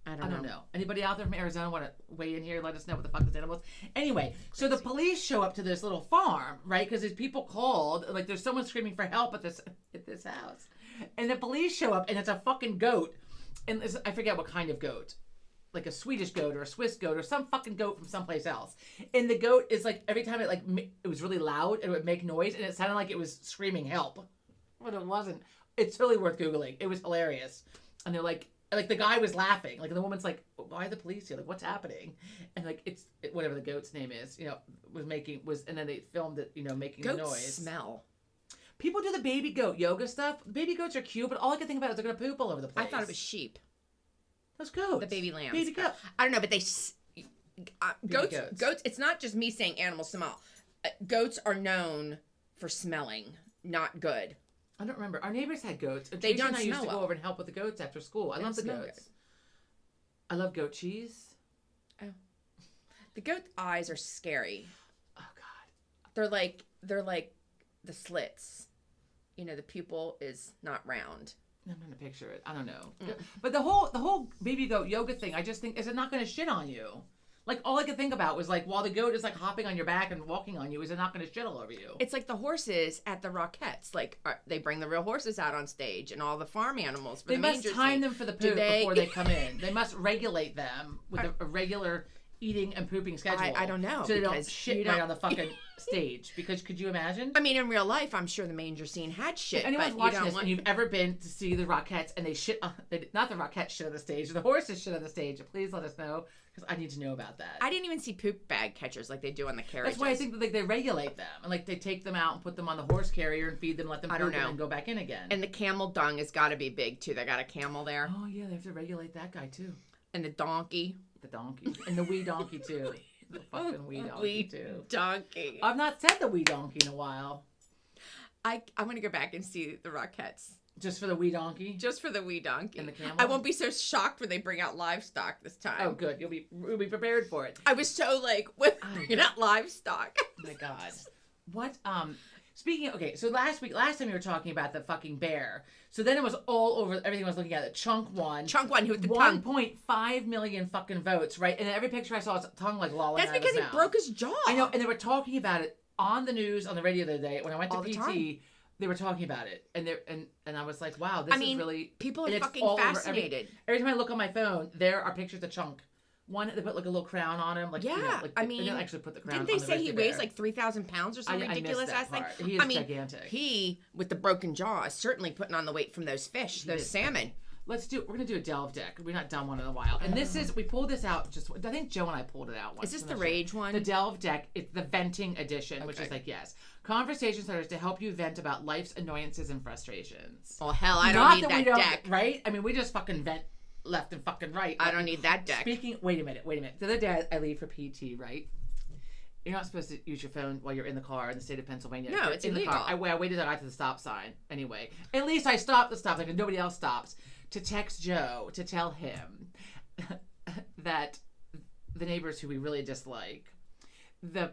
I don't know. Anybody out there from Arizona want to weigh in here and let us know what the fuck this animal is? Anyway, so the police show up to this little farm, right? Because these people called. Like there's someone screaming for help at this house. And the police show up and it's a fucking goat. And I forget what kind of goat. Like a Swedish goat or a Swiss goat or some fucking goat from someplace else. And the goat is like, every time it was really loud and it would make noise and it sounded like it was screaming help. But it wasn't. It's totally worth Googling. It was hilarious. And they're like the guy was laughing. Like the woman's like, why are the police here? Like what's happening? And like whatever the goat's name is, and then they filmed it, making Goats the noise. Smell. People do the baby goat yoga stuff. Baby goats are cute, but all I can think about is they're going to poop all over the place. I thought it was sheep. Those goats. The baby lambs. Baby goat. I don't know, but goats. It's not just me saying animals smell. Goats are known for smelling not good. I don't remember. Our neighbors had goats. They don't smell. I used to go over and help with the goats after school. I love the goats. Good. I love goat cheese. Oh, the goat eyes are scary. Oh God. They're like the slits. The pupil is not round. I'm gonna picture it. I don't know. But the whole baby goat yoga thing, I just think, is it not gonna shit on you? Like all I could think about was like while the goat is like hopping on your back and walking on you, is it not gonna shit all over you? It's like the horses at the Rockettes. Like they bring the real horses out on stage and all the farm animals. For they must time them for the poop before they come in. They must regulate them with a regular eating and pooping schedule. I don't know. So they don't shit right on the fucking stage. Because could you imagine? I mean, in real life, I'm sure the manger scene had shit. If anyone's watching this and you've ever been to see the Rockettes and they shit, not the Rockettes shit on the stage, the horses shit on the stage, please let us know because I need to know about that. I didn't even see poop bag catchers like they do on the carriages. That's why I think that they regulate them and like they take them out and put them on the horse carrier and feed them, let them poop and then go back in again. And the camel dung has got to be big too. They got a camel there. Oh yeah, they have to regulate that guy too. And the donkey. The donkey. And the wee donkey too. The fucking wee donkey too. Donkey. I've not said the wee donkey in a while. I'm going to go back and see the Rockettes. Just for the wee donkey? Just for the wee donkey. And the camel? I won't be so shocked when they bring out livestock this time. Oh, good. You'll be prepared for it. I was so like, what? You're not livestock. Oh my God. What, Speaking of, okay, so last time you were talking about the fucking bear. So then it was all over, everything I was looking at. The Chunk won. Chunk won, who with the tongue. 1.5 million fucking votes, right? And every picture I saw, his tongue like lolling That's out of because his he mouth. broke his jaw. I know, and they were talking about it on the news, on the radio the other day. When I went to All the PT, time. they were talking about it. And I was like, wow, this is really... people and are it's fucking all over fascinated. every time I look on my phone, there are pictures of Chunk. One, they put like a little crown on him. Like, Yeah, you know, like, I mean, they didn't actually put the crown on Didn't they the say he grizzly weighs bear. like 3,000 pounds or some ridiculous ass thing? Part. He is gigantic. He, with the broken jaw, is certainly putting on the weight from those fish, those salmon. We're gonna do a delve deck. We've not done one in a while, and we pulled this out. I think Joe and I pulled it out once. Is this the rage one? The delve deck. It's the venting edition, which is like conversation starters to help you vent about life's annoyances and frustrations. Oh hell, I don't need that deck. Right? I mean, we just fucking vent left and fucking right. I don't need that deck. Wait a minute. The other day I leave for PT, right? You're not supposed to use your phone while you're in the car in the state of Pennsylvania. No, it's in illegal. The car. I waited till I got to the stop sign. Anyway, at least I stopped the stop sign and nobody else stops to text Joe to tell him that the neighbors who we really dislike, I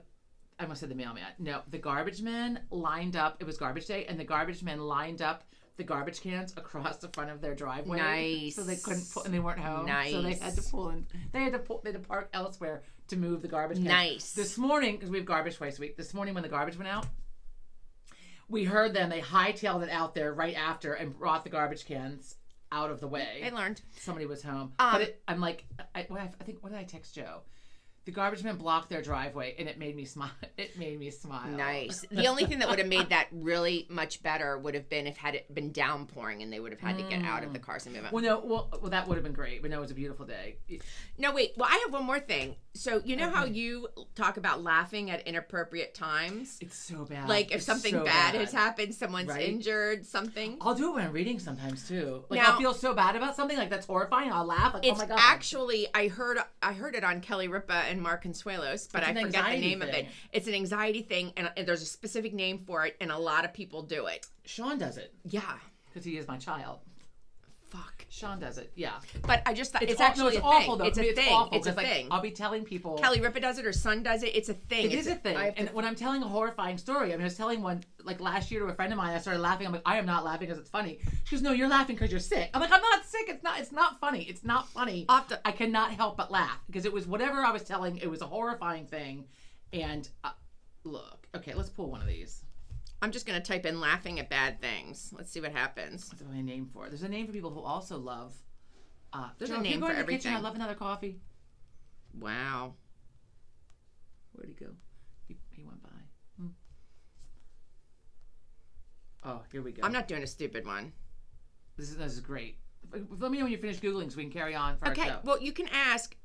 almost said the mailman. No, the garbage men lined up. It was garbage day, and the garbage men lined up the garbage cans across the front of their driveway. Nice. So they couldn't pull, and they weren't home. Nice. So they had to pull in. They had to park elsewhere to move the garbage cans. Nice. This morning, because we have garbage twice a week. This morning when the garbage went out, we heard them. They hightailed it out there right after and brought the garbage cans out of the way. I learned. Somebody was home. I'm like, I think, what did I text Joe? The garbage men blocked their driveway, and it made me smile. Nice. The only thing that would have made that really much better would have been if had it been downpouring and they would have had to get out of the cars and move out. Well, that would have been great. But no, it was a beautiful day. No, wait. Well, I have one more thing. So you know how you talk about laughing at inappropriate times? It's so bad. Like if something so bad has happened, someone's Right? injured, something. I'll do it when I'm reading sometimes too. Like Now- I'll feel so bad about something like that's horrifying. I'll laugh. Like, It's oh my god. actually I heard it on Kelly Ripa and Mark Consuelos, but It's I an forget the anxiety name of thing. it. It's an anxiety thing, and there's a specific name for it, and a lot of people do it. Sean does it Yeah. because he is my child. Fuck. Sean does it. Yeah. But I just thought it's aw- actually no, a awful thing. though. It's To me, a thing. awful, It's a 'cause, like, thing. I'll be telling people. Kelly Ripa does it. Her son does it. It's a thing. It is a thing. And when I'm telling a horrifying story, I was telling one like last year to a friend of mine. I started laughing. I'm like, I am not laughing because it's funny. She goes, no, you're laughing because you're sick. I'm like, I'm not sick. It's not funny. It's not funny. I cannot help but laugh because it was whatever I was telling. It was a horrifying thing. And look, okay, let's pull one of these. I'm just gonna type in laughing at bad things. Let's see what happens. What's my name for it? There's a name for people who also love. There's Joe, a if you name go for to the kitchen, everything. I love another coffee. Wow. Where'd he go? He went by. Oh, here we go. I'm not doing a stupid one. This is great. Let me know when you finish Googling so we can carry on for our Okay. show. Well, you can ask.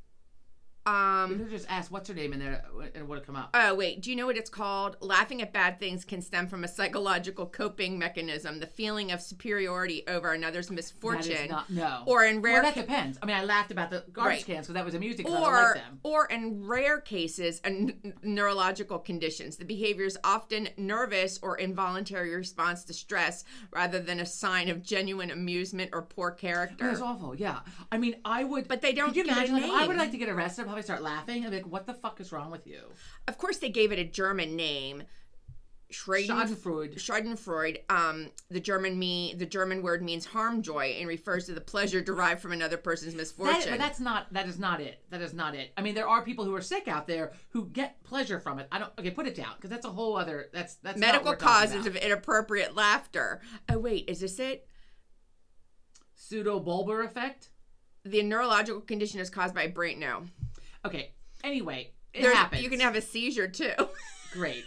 You could just ask what's her name in there and it would have come up. Oh, wait. Do you know what it's called? Laughing at bad things can stem from a psychological coping mechanism, the feeling of superiority over another's misfortune. That is not, no. Or in rare Well, that depends. I mean, I laughed about the garbage Right. cans because that was amusing because I don't like them. Or in rare cases, neurological conditions. The behavior is often nervous or involuntary response to stress rather than a sign of genuine amusement or poor character. That's awful, yeah. I mean, I would... But they don't Could you give it a imagine? Like, I would name. like to get arrested. I'd probably start laughing. I'd be like, what the fuck is wrong with you? Of course, they gave it a German name. Schadenfreude. Schadenfreude. The German word means harm joy and refers to the pleasure derived from another person's misfortune. But that is not it. That is not it. I mean, there are people who are sick out there who get pleasure from it. Okay, put it down because that's a whole other. That's not medical what we're talking causes about. of inappropriate laughter. Oh wait, is this it? Pseudobulbar effect. The neurological condition is caused by brain. No. Okay. Anyway, it There's- happens. You can have a seizure too. Great.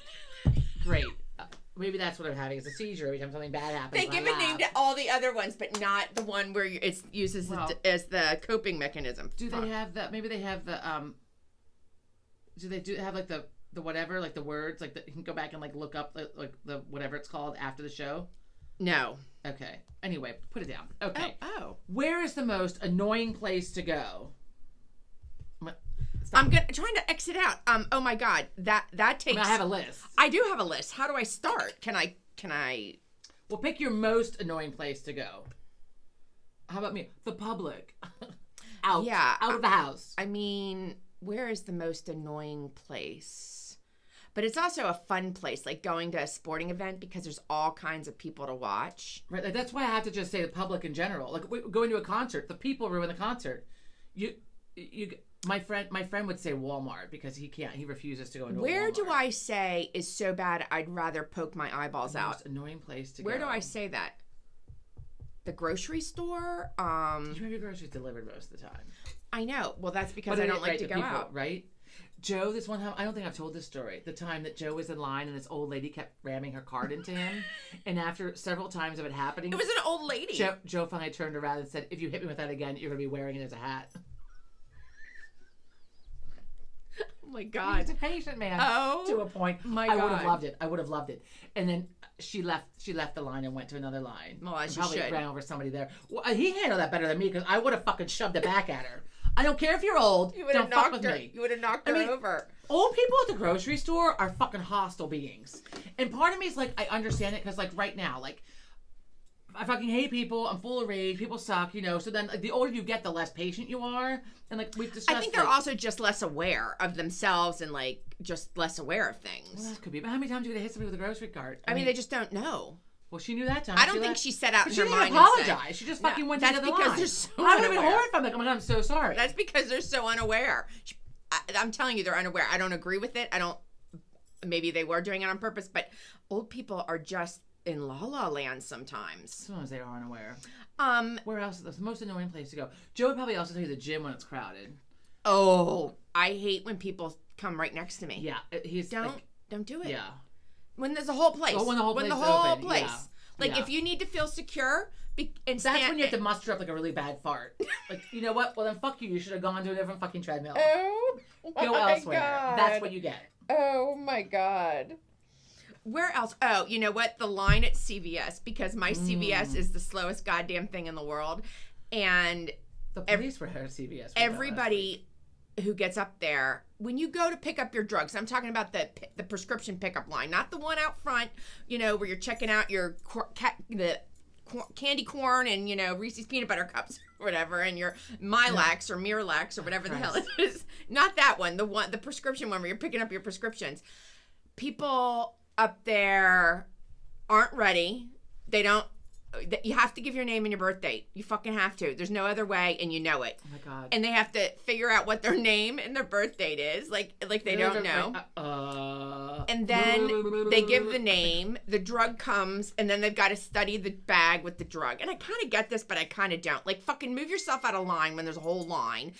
Maybe that's what I'm having is a seizure every time something bad happens. They and I give a name laugh. to all the other ones, but not the one where it's used as, as the coping mechanism. Do they have the? Maybe they have the. Do they have like the whatever, like the words, like you can go back and like look up like the whatever it's called after the show? No. Okay. Anyway, put it down. Okay. Oh. Where is the most annoying place to go? I'm trying to exit out. Oh my God. That takes. I have a list. I do have a list. How do I start? Can I? Well, pick your most annoying place to go. How about me? The public. Out. Yeah. Out of the house. I mean, where is the most annoying place? But it's also a fun place, like going to a sporting event because there's all kinds of people to watch. Right, like that's why I have to just say the public in general. Like going to a concert, the people ruin the concert. My friend would say Walmart because he can't. He refuses to go into. Where a Walmart. do I say is so bad I'd rather poke my eyeballs The out? most annoying place to go. Where do I say that? The grocery store. You have your groceries delivered most of the time. I know. Well, that's because But I don't like to the go people, out. Right? Joe, this one time, I don't think I've told this story. The time that Joe was in line and this old lady kept ramming her cart into him, and after several times of it happening, It was an old lady. Joe finally turned around and said, "If you hit me with that again, you're gonna be wearing it as a hat." Oh my God. He's a patient man. Oh, to a point. my I would God. have loved it. I would have loved it. And then she left the line and went to another line. Well, as And you probably should. ran over somebody there. Well, he handled that better than me because I would have fucking shoved it back at her. I don't care if you're old. You would have Don't fuck knocked with her. me. You would have knocked I her mean, over. Old people at the grocery store are fucking hostile beings. And part of me is like, I understand it because like right now, like I fucking hate people. I'm full of rage. People suck, you know. So then like, the older you get, the less patient you are. And like we've discussed, I think they're like, also just less aware of themselves and like just less aware of well, things. that could be. But how many times are you gonna hit somebody with a grocery cart? I mean, they just don't know. Well, she knew that time. I don't think she set out But in she her didn't mind. apologize. She just No, fucking went that's to the because line. they're so I would have been unaware. horrified. Like, oh my god, I'm so sorry. That's because they're so unaware. I'm telling you, they're unaware. I don't agree with it. Maybe they were doing it on purpose, but old people are just in la la land sometimes. Sometimes they are unaware. Um. Where else? That's the most annoying place to go. Joe would probably also tell you the gym when it's crowded. Oh, I hate when people come right next to me. Yeah, he's Don't like, do it. yeah. When there's a whole place. Oh, when the whole place is whole open, place. yeah. Like Yeah. if you need to feel secure, and That's when you have to muster up like a really bad fart. Like, you know what? Well, then fuck you. You should have gone to a different fucking treadmill. Oh, Go my elsewhere. God. That's what you get. Oh my God. Where else? Oh, you know what? The line at CVS, because my CVS is the slowest goddamn thing in the world. And The police were here at CVS. everybody who gets up there, when you go to pick up your drugs, I'm talking about the prescription pickup line, not the one out front, you know, where you're checking out your candy corn and, you know, Reese's peanut butter cups or whatever, and your Milax or Miralax or whatever the hell it is. Not that one, the prescription one where you're picking up your prescriptions. People up there aren't ready. You have to give your name and your birth date. You fucking have to. There's no other way, and you know it. Oh my god. And they have to figure out what their name and their birth date is. Like they don't know. And then they give the name, the drug comes, and then they've got to study the bag with the drug. And I kind of get this, but I kind of don't. Like, fucking move yourself out of line when there's a whole line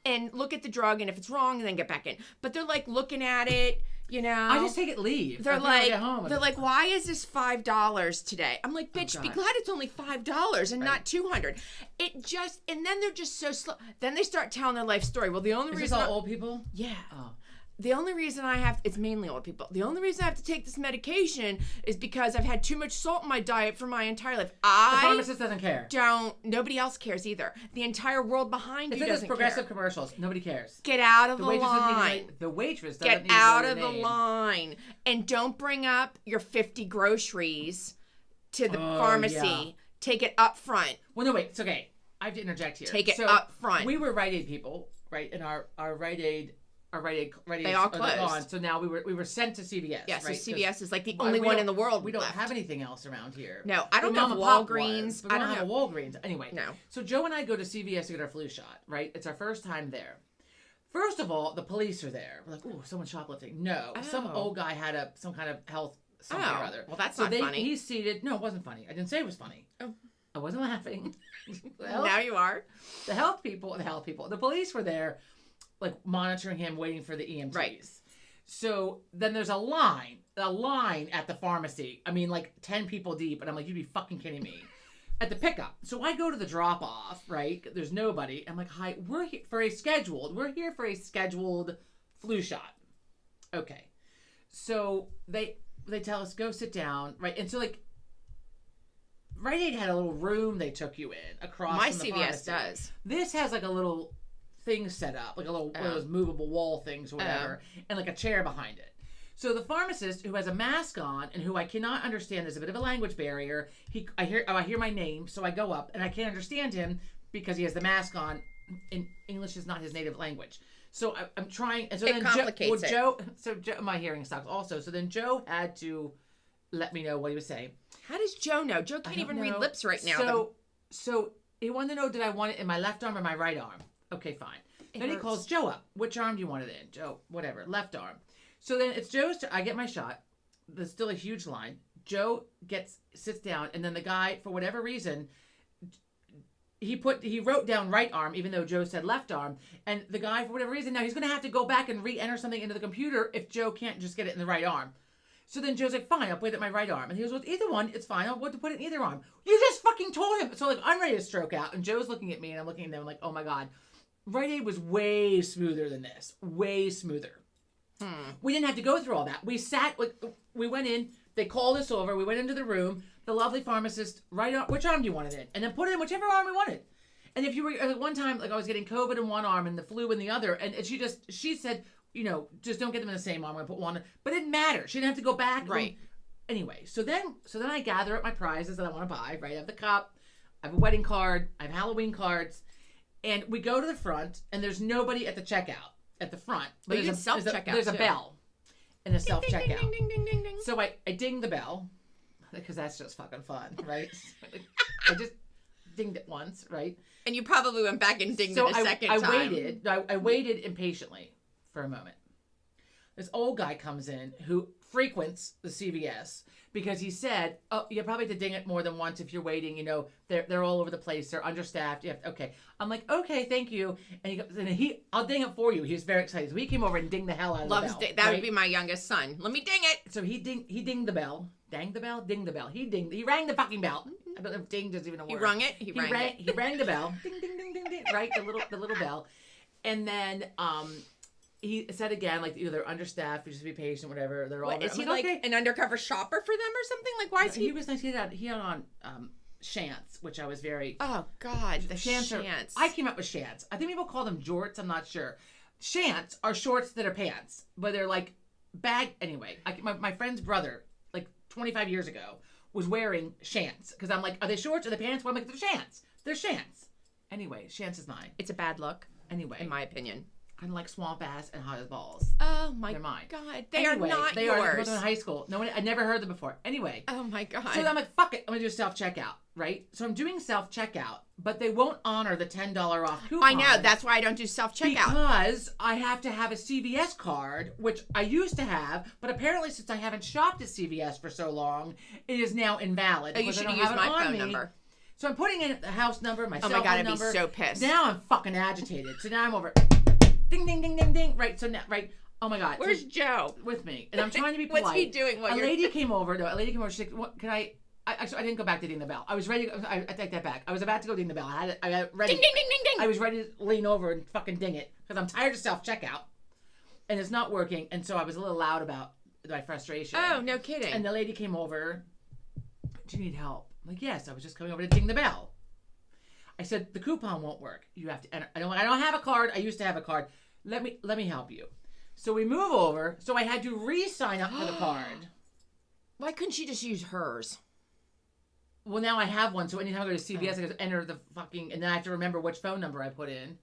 and look at the drug, and if it's wrong, then get back in. But they're like looking at it, you know. I just take it, leave. They're I think I'll get home. they're like, why is this $5 today? I'm like, bitch, be God. glad it's only $5 and not $200. It just, and then they're just so slow. Then they start telling their life story. Well, the only Is this reason all old people? yeah. Oh. The only reason it's mainly old people. The only reason I have to take this medication is because I've had too much salt in my diet for my entire life. The pharmacist doesn't care. Nobody else cares either. The entire world behind It's you like those doesn't progressive care. commercials. Nobody cares. Get out of the waitress doesn't line. need to- the waitress doesn't Get need to out know of your the name. line. And don't bring up your 50 groceries to the Oh, pharmacy. yeah. Take it up front. Well, no, wait. It's okay. I have to interject here. Take it up front. We were Rite Aid people, right? And our Rite Aid They all are closed. gone. So now we were sent to CVS. Yeah, so right? CVS is like the Well, only we one don't- in the world We don't left. have anything else around here. No, I don't The have mom and pop Walgreens. was, but we I don't don't have a Walgreens. Anyway, No. So Joe and I go to CVS to get our flu shot, right? It's our first time there. First of all, the police are there. We're like, ooh, someone's shoplifting. No, some Oh. old guy had some kind of health something or other. Well, that's so not funny. He's seated. No, it wasn't funny. I didn't say it was funny. Oh. I wasn't laughing. Now you are. The health people. The police were there, like monitoring him, waiting for the EMTs. Right. So then there's a line at the pharmacy. I mean, like 10 people deep, and I'm like, you'd be fucking kidding me. At the pickup. So I go to the drop off, right? There's nobody. I'm like, hi, we're here for a scheduled flu shot. Okay. So they tell us, go sit down, right? And so like Rite Aid had a little room they took you in across My from the CVS pharmacy. does. This has like a little thing set up, like a little one of those movable wall things or whatever, and like a chair behind it. So the pharmacist, who has a mask on and who I cannot understand, there's a bit of a language barrier. I hear my name, so I go up and I can't understand him because he has the mask on. And English is not his native language. So I'm trying, and so It then complicates it. Joe, my hearing sucks also. So then Joe had to let me know what he was saying. How does Joe know? Joe can't even read lips right now. So he wanted to know, did I want it in my left arm or my right arm? Okay, fine. Then he calls Joe up. Which arm do you want it in? Joe, whatever, left arm. So then it's Joe's. I get my shot. There's still a huge line. Joe sits down, and then the guy, for whatever reason, he wrote down right arm, even though Joe said left arm. And the guy, for whatever reason, now he's going to have to go back and re-enter something into the computer if Joe can't just get it in the right arm. So then Joe's like, fine, I'll put it in my right arm. And he goes, well, either one, it's fine. I'll put it in either arm. You just fucking told him. So like, I'm ready to stroke out. And Joe's looking at me, and I'm looking at them like, oh my God. Rite Aid was way smoother than this. Way smoother. We didn't have to go through all that. We went in, they called us over, we went into the room, the lovely pharmacist, which arm do you want it in? And then put it in whichever arm we wanted. And if you were, like one time, like I was getting COVID in one arm and the flu in the other, and she said, just don't get them in the same arm, I'm going to put one, but it didn't matter. She didn't have to go back. Right. Anyway, so then I gather up my prizes that I want to buy, right? I have the cup, I have a wedding card, I have Halloween cards, and we go to the front, and there's nobody at the checkout. At the front, but there's self-checkout. There's a bell in the self-checkout. Ding, ding, ding, ding, ding. So I ding the bell because that's just fucking fun, right? I just dinged it once, right? And you probably went back and dinged it a second time. I waited impatiently for a moment. This old guy comes in who frequents the CVS because he said, "Oh, you probably have to ding it more than once if you're waiting. They're all over the place. They're understaffed. You have to, okay." I'm like, "Okay, thank you." And he goes, and I'll ding it for you. He was very excited. So he came over and dinged the hell out of the bell. That right? Would be my youngest son. Let me ding it. So he dinged the bell. Dang the bell, ding the bell. He rang the fucking bell. I don't know if ding is even a word. He rung it. He rang the bell. Ding ding ding ding ding. Right, the little bell, and then he said again, like, they're understaffed, you just be patient, whatever. They're all. Is he like an undercover shopper for them or something? Like, why is he? He was nice. He had on shants, which I was very. Oh God, the shants. I came up with shants. I think people call them jorts. I'm not sure. Shants are shorts that are pants, but they're like bag. Anyway, my friend's brother, like 25 years ago, was wearing shants because I'm like, are they shorts or the pants? Well, I'm like, they're shants. They're shants. Anyway, shants is mine. It's a bad look. Anyway, in my opinion. Kind of like swamp ass and hot as balls. Oh my They're mine. God, they are not they yours. They are in high school. I never heard them before. Anyway. Oh my God. So I'm like, fuck it. I'm gonna do self-checkout, right? So I'm doing self-checkout, but they won't honor the $10 off coupon. I know. That's why I don't do self-checkout. Because I have to have a CVS card, which I used to have, but apparently since I haven't shopped at CVS for so long, it is now invalid. Oh, you should have used my phone number. So I'm putting in the house number, my cell phone number. Oh my God, I'd be so pissed. Now I'm fucking agitated. So now I'm over. Ding, ding, ding, ding, ding. Right, so now, right. Oh my God. Where's Joe? With me. And I'm trying to be polite. What's he doing? A lady came over. She's like, what, can I actually, I didn't go back to ding the bell. I was ready. I take that back. I was about to go ding the bell. I got ready. Ding, ding, ding, ding, ding. I was ready to lean over and fucking ding it because I'm tired of self-checkout. And it's not working. And so I was a little loud about my frustration. Oh, no kidding. And the lady came over. Do you need help? I'm like, yes. I was just coming over to ding the bell. I said, the coupon won't work. You have to enter. I don't have a card. I used to have a card. Let me help you. So we move over. So I had to re-sign up for the card. Why couldn't she just use hers? Well, now I have one. So anytime I go to CVS, I just enter the fucking, and then I have to remember which phone number I put in.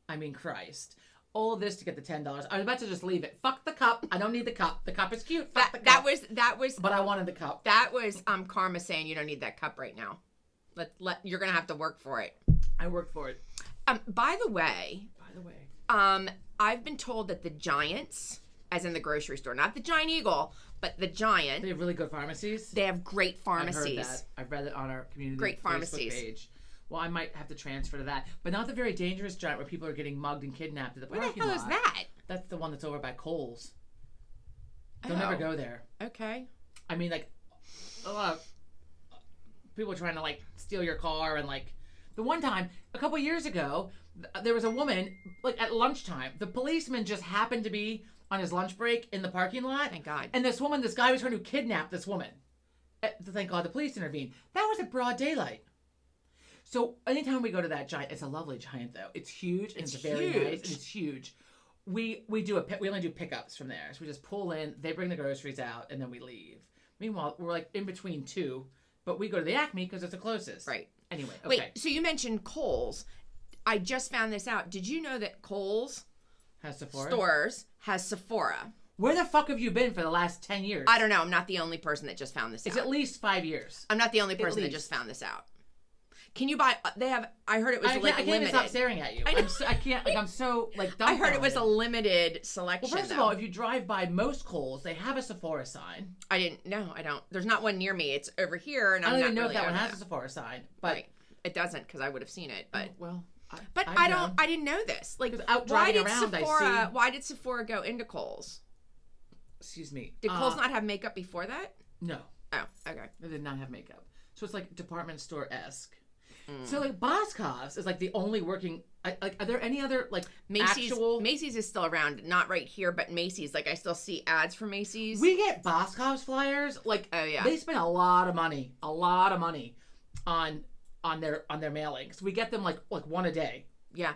I mean, Christ. All of this to get the $10. I was about to just leave it. Fuck the cup. I don't need the cup. The cup is cute. Fuck the cup. That was. But I wanted the cup. That was Karma saying you don't need that cup right now. You're gonna have to work for it. I worked for it. By the way. I've been told that the Giants, as in the grocery store, not the Giant Eagle, but the Giant. They have really good pharmacies. They have great pharmacies. I've heard that. I've read it on our community great pharmacies. Facebook page. Well, I might have to transfer to that, but not the very dangerous Giant where people are getting mugged and kidnapped at the parking lot. Where the hell is that? That's the one that's over by Kohl's. Don't ever go there. Okay. I mean, like, a lot of people trying to like steal your car, and like the one time a couple years ago, there was a woman like at lunchtime. The policeman just happened to be on his lunch break in the parking lot. Thank God. And this guy was trying to kidnap this woman. Thank God the police intervened. That was at broad daylight. So anytime we go to that Giant, it's a lovely Giant though. It's huge and it's very nice. And it's huge. We only do pickups from there. So we just pull in, they bring the groceries out, and then we leave. Meanwhile, we're like in between two, but we go to the Acme because it's the closest. Right. Anyway, okay. Wait, so you mentioned Kohl's. I just found this out. Did you know that Kohl's Has Sephora? stores has Sephora. Where the fuck have you been for the last 10 years? I don't know. I'm not the only person that just found this It's out. at least 5 years. I'm not the only person that just found this out. Can you buy? They have. I heard it was I like can't limited. even stop staring at you. I can't. Like I'm so like. I heard it was a limited selection. Well, first of all, if you drive by most Kohl's, they have a Sephora sign. I didn't. No, I don't. There's not one near me. It's over here, and I I'm don't not even know really if that one over has a Sephora sign, but right. It doesn't because I would have seen it. But well, I don't. I didn't know this. Like, out why driving did around, Sephora? I see. Why did Sephora go into Kohl's? Excuse me. Did Kohl's not have makeup before that? No. Oh, okay. They did not have makeup, so it's like department store esque. So like Boscov's is like the only working. Like, are there any other like Macy's? actual? Macy's is still around, not right here, but Macy's. Like I still see ads for Macy's. We get Boscov's flyers. Like, oh yeah, they spend a lot of money on their mailings. We get them like one a day. Yeah.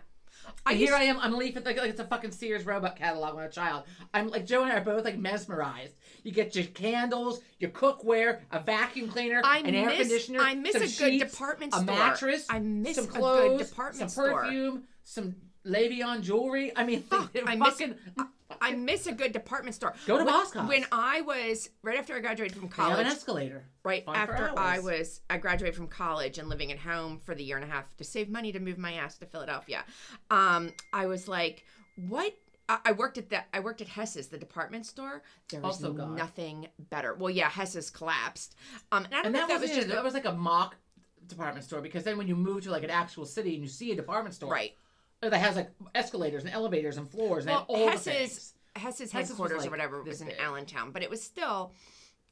I am. I'm leafing like it's a fucking Sears Roebuck catalog when I was a child. I'm like Joe and I are both like mesmerized. You get your candles, your cookware, a vacuum cleaner, an air conditioner. I miss some a sheets, good department store. A mattress. I miss some a clothes, good department some store. perfume, some Le'Veon jewelry. I mean, I miss a good department store. Go to Boscov's. When I was right after I graduated from They college, have an escalator. right Fun after for hours. I graduated from college and living at home for the year and a half to save money to move my ass to Philadelphia. I was like, what? I worked at Hess's, the department store. There was Also gone. nothing better. Well, yeah, Hess's collapsed. And I don't know if that was just that was like a mock department store because then when you move to like an actual city and you see a department store, right. that has like escalators and elevators and floors and Well, all the Hess's things. Hess's was headquarters like or whatever this was in big. Allentown, but it was still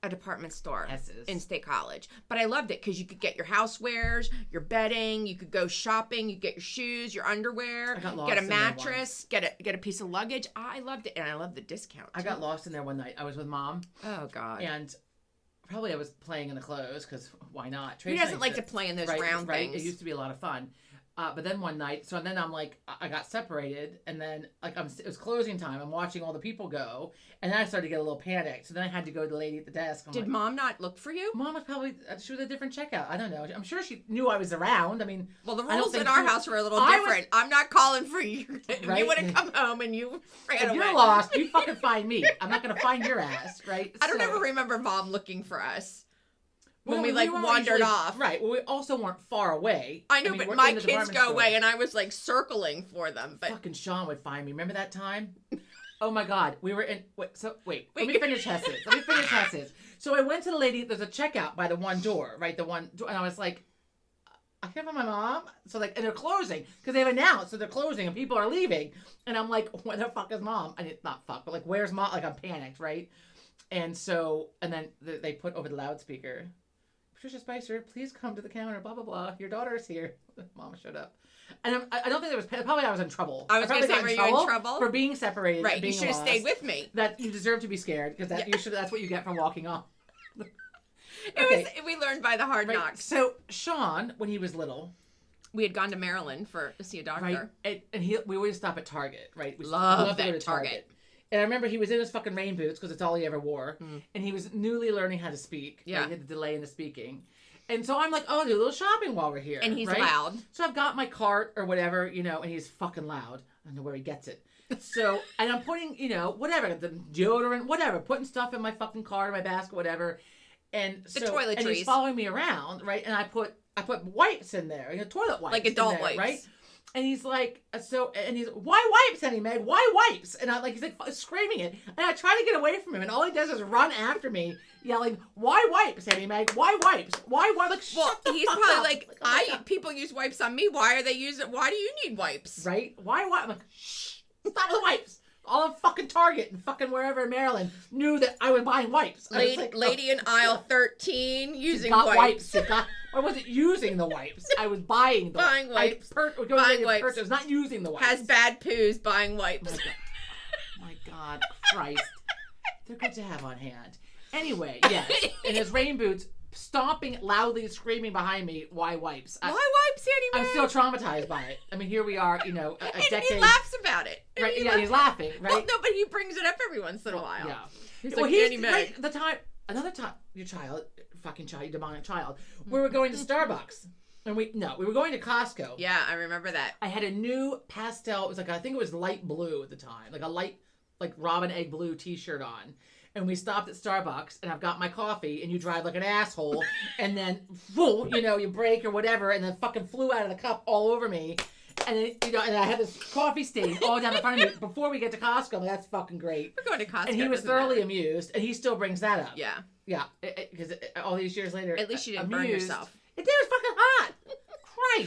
a department store Hess's. in State College. But I loved it because you could get your housewares, your bedding, you could go shopping, you could get your shoes, your underwear, I got lost get a in there mattress, get a piece of luggage. I loved it, and I loved the discount. I got lost in there one night. I was with Mom, Oh God. and probably I was playing in the clothes because why not? Who doesn't like to play in those round things? It used to be a lot of fun. But then one night, so then I'm like, I got separated, and then like it was closing time. I'm watching all the people go, and then I started to get a little panicked. So then I had to go to the lady at the desk. Did Mom not look for you? Mom was probably she was a different checkout. I don't know. I'm sure she knew I was around. I mean, Well, the I don't rules think in our she- house were a little I different. I'm not calling for you. Right? You would have come home and you ran if away. you're lost, you fucking find me. I'm not gonna find your ass, right? I don't So- ever remember Mom looking for us. When Well, we like weren't wandered usually- off. Right. Well, we also weren't far away. I know, mean, but we're my in the kids department go store. away and I was like circling for them. But Fucking Sean would find me. Remember that time? Oh my God. We were in. Wait. Let me Wait. finish Hess's. So I went to the lady. There's a checkout by the one door, right? The one door. And I was like, I can't find my mom. So like, and they're closing because they've announced that they're closing and people are leaving. And I'm like, where the fuck is Mom? I mean, not fuck, but like, where's Mom? Like, I'm panicked, right? And so, and then they put over the loudspeaker, Patricia Spicer, please come to the counter, blah, blah, blah. Your daughter is here. Mom showed up. And I don't think there was, probably I was in trouble. I was going to say, were you in trouble? For being separated. Right, and being you should have lost. stayed with me. That you deserve to be scared because that's what you get for walking off. We learned by the hard Right. knocks. So Sean, when he was little, We had gone to Maryland to see a doctor. right, and we always stop at Target, right? We Love to go that to Target. And I remember he was in his fucking rain boots because it's all he ever wore, and he was newly learning how to speak. Yeah. Right? He had the delay in the speaking. And so I'm like, oh, do a little shopping while we're here. And he's right? loud. So I've got my cart or whatever, and he's fucking loud. I don't know where he gets it. So, and I'm putting, whatever, the deodorant, whatever, putting stuff in my fucking cart, my basket, whatever. And The so, and toiletries. he's following me around, right? And I put wipes in there, toilet wipes. Like adult in there, wipes. right? And he's like, why wipes, Annie Meg? Why wipes? And he's like screaming it. And I try to get away from him, and all he does is run after me, yelling, why wipes, Annie Meg? Why wipes? Why? Like, Well, shut the he's fuck probably up. like, Oh my God. people use wipes on me. Why do you need wipes? Right? Why? I'm like, shh, stop the wipes. All of fucking Target and fucking wherever in Maryland knew that I was buying wipes. I was like, Lady in aisle 13 using got wipes. I wasn't using the wipes. I was buying the Buying wipes. Buying wipes. Purchase, not using the wipes. Has bad poos buying wipes. My God, Christ. They're good to have on hand. Anyway, yes. In his rain boots, stomping loudly, screaming behind me, why wipes? Why wipes, Annie I'm Mae? still traumatized by it. I mean, here we are, a And decade. he laughs about it. And Right, he yeah, laughs- he's laughing, right? Well, no, but he brings it up every once in a while. Yeah. He's Well, like, Annie Mae. right, another time, your child, fucking child, you demonic child, we were going to Starbucks. And we were going to Costco. Yeah, I remember that. I had a new pastel. It was like, I think it was light blue at the time, like a light, like robin egg blue T-shirt on. And we stopped at Starbucks, and I've got my coffee, and you drive like an asshole, and then, you break or whatever, and then fucking flew out of the cup all over me. And then, and I had this coffee stain all down the front of me before we get to Costco. I'm like, that's fucking great. We're going to Costco. And he was thoroughly amused, and he still brings that up. Yeah. Yeah, because all these years later, at least you didn't burn yourself. It was fucking hot.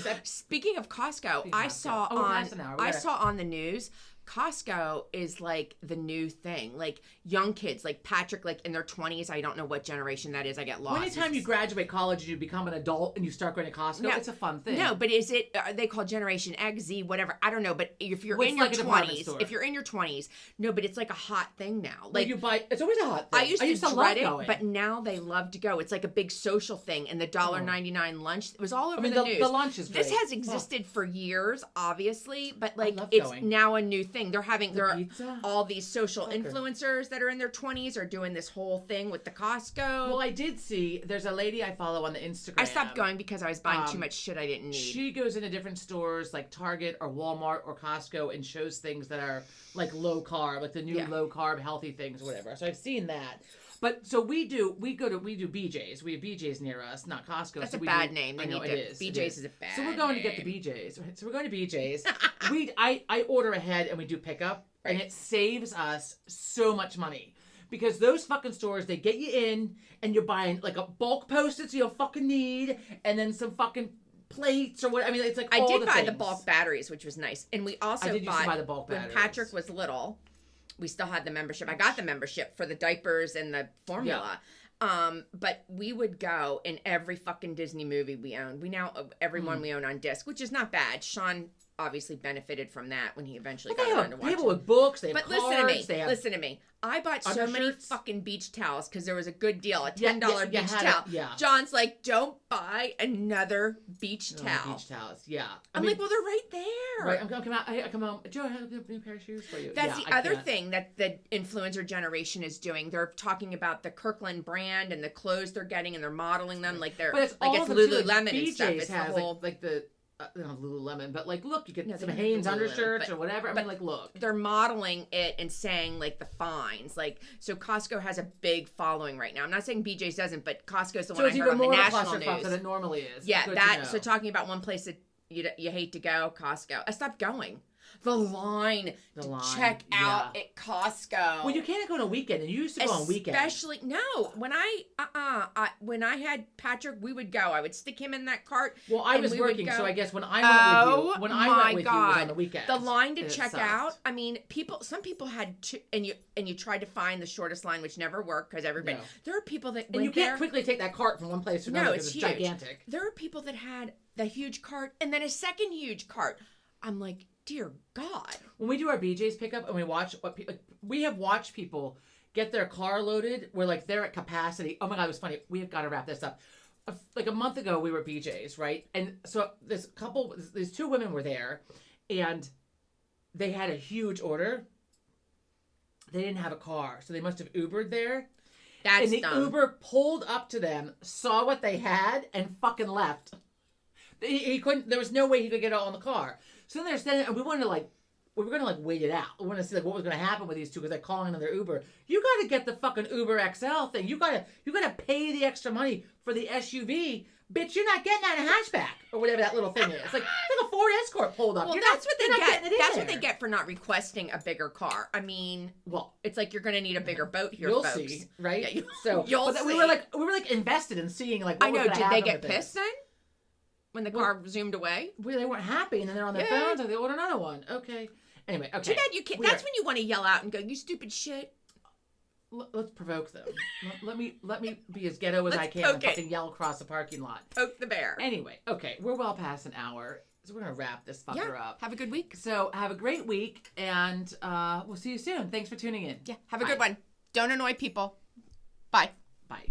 Christ. Speaking of Costco, I saw on the news, Costco is like the new thing. Like young kids, like Patrick, like in their 20s. I don't know what generation that is. I get lost. Anytime you graduate college and you become an adult and you start going to Costco, it's a fun thing. No, but is it, they call Generation X, Z, whatever. I don't know. But if you're in your 20s, no, but it's like a hot thing now. Like you buy, it's always a hot thing. I used to dread it, but now they love to go. It's like a big social thing. And the $1.99 lunch, it was all over the news. The lunch is great. This has existed for years, obviously, but like it's now a new thing. There are all these social influencers that are in their 20s are doing this whole thing with the Costco. Well, I did see there's a lady I follow on the Instagram. I stopped going because I was buying too much shit I didn't need. She goes into different stores like Target or Walmart or Costco and shows things that are like low carb, like the new low carb healthy things or whatever. So I've seen that. But so we do BJ's. We have BJ's near us, not Costco. That's so a bad name. I know it is. BJ's is a bad name. So we're going to get the BJ's. So we're going to BJ's. I order ahead and we do pickup, and it saves us so much money. Because those fucking stores, they get you in and you're buying like a bulk Post-its you don't fucking need, and then some fucking plates or what. I mean, it's like all the things. I did buy the bulk batteries, which was nice. And we also buy the bulk batteries. When Patrick was little, we still had the membership. I got the membership for the diapers and the formula. Yeah. But we would go in every fucking Disney movie we owned. We now, everyone we own on disc, which is not bad. Sean obviously benefited from that when he eventually got around to watching. People with books, they have cards. But listen to me. I bought so many fucking beach towels because there was a good deal, a $10 beach towel. John's like, don't buy another beach towel. Beach towels, yeah. I'm like, well, they're right there. Right, I come home. Joe, I have a new pair of shoes for you. That's the other thing that the influencer generation is doing. They're talking about the Kirkland brand and the clothes they're getting, and they're modeling them like they're it's Lululemon and stuff. It's the whole like the. Lululemon, but like, look, you get some Hanes undershirts or whatever. I mean, like, look, they're modeling it and saying like the fines, like, so Costco has a big following right now. I'm not saying BJ's doesn't, but Costco's the one I heard on the national news. Than it normally is. Yeah, so talking about one place that you hate to go, Costco. I stopped going. The line to check out at Costco. Well, you can't go on a weekend, and you used to go on weekends. Especially when I had Patrick, we would go. I would stick him in that cart. Well, I was working, so I guess when I went with you, it was on the weekend. The line to check out. I mean, some people had to, and you tried to find the shortest line, which never worked because everybody. No. There are people that and you can't quickly take that cart from one place to another because it's gigantic. There are people that had the huge cart and then a second huge cart. I'm like, dear God. When we do our BJ's pickup and we watch we have watched people get their car loaded where like they're at capacity. Oh my God, it was funny. We have got to wrap this up. Like a month ago, we were at BJ's, right? And so these two women were there and they had a huge order. They didn't have a car, so they must have Ubered there. That's dumb. And the Uber pulled up to them, saw what they had, and fucking left. He couldn't. There was no way he could get it all in the car. So then they're standing, and we were going to wait it out. We wanted to see like what was going to happen with these two because they're calling on their Uber. You got to get the fucking Uber XL thing. You got to pay the extra money for the SUV. Bitch, you're not getting that in a hatchback or whatever that little thing is. It's like a Ford Escort pulled up. Well, that's what they get. That's what they get for not requesting a bigger car. I mean, it's like you're going to need a bigger boat here, you'll folks. See, right? Yeah, you'll see. We were like invested in seeing like what was going to happen. Did they get pissed then? When the car zoomed away? Well, they weren't happy, and then they're on their phones, and they order another one. Okay. Anyway, okay. Too bad you can't. That's when you want to yell out and go, "You stupid shit." Let's provoke them. let me be as ghetto as I can and fucking yell across the parking lot. Poke the bear. Anyway, okay, we're well past an hour, so we're gonna wrap this fucker up. Have a good week. So have a great week, and we'll see you soon. Thanks for tuning in. Yeah, have a good one. Don't annoy people. Bye. Bye.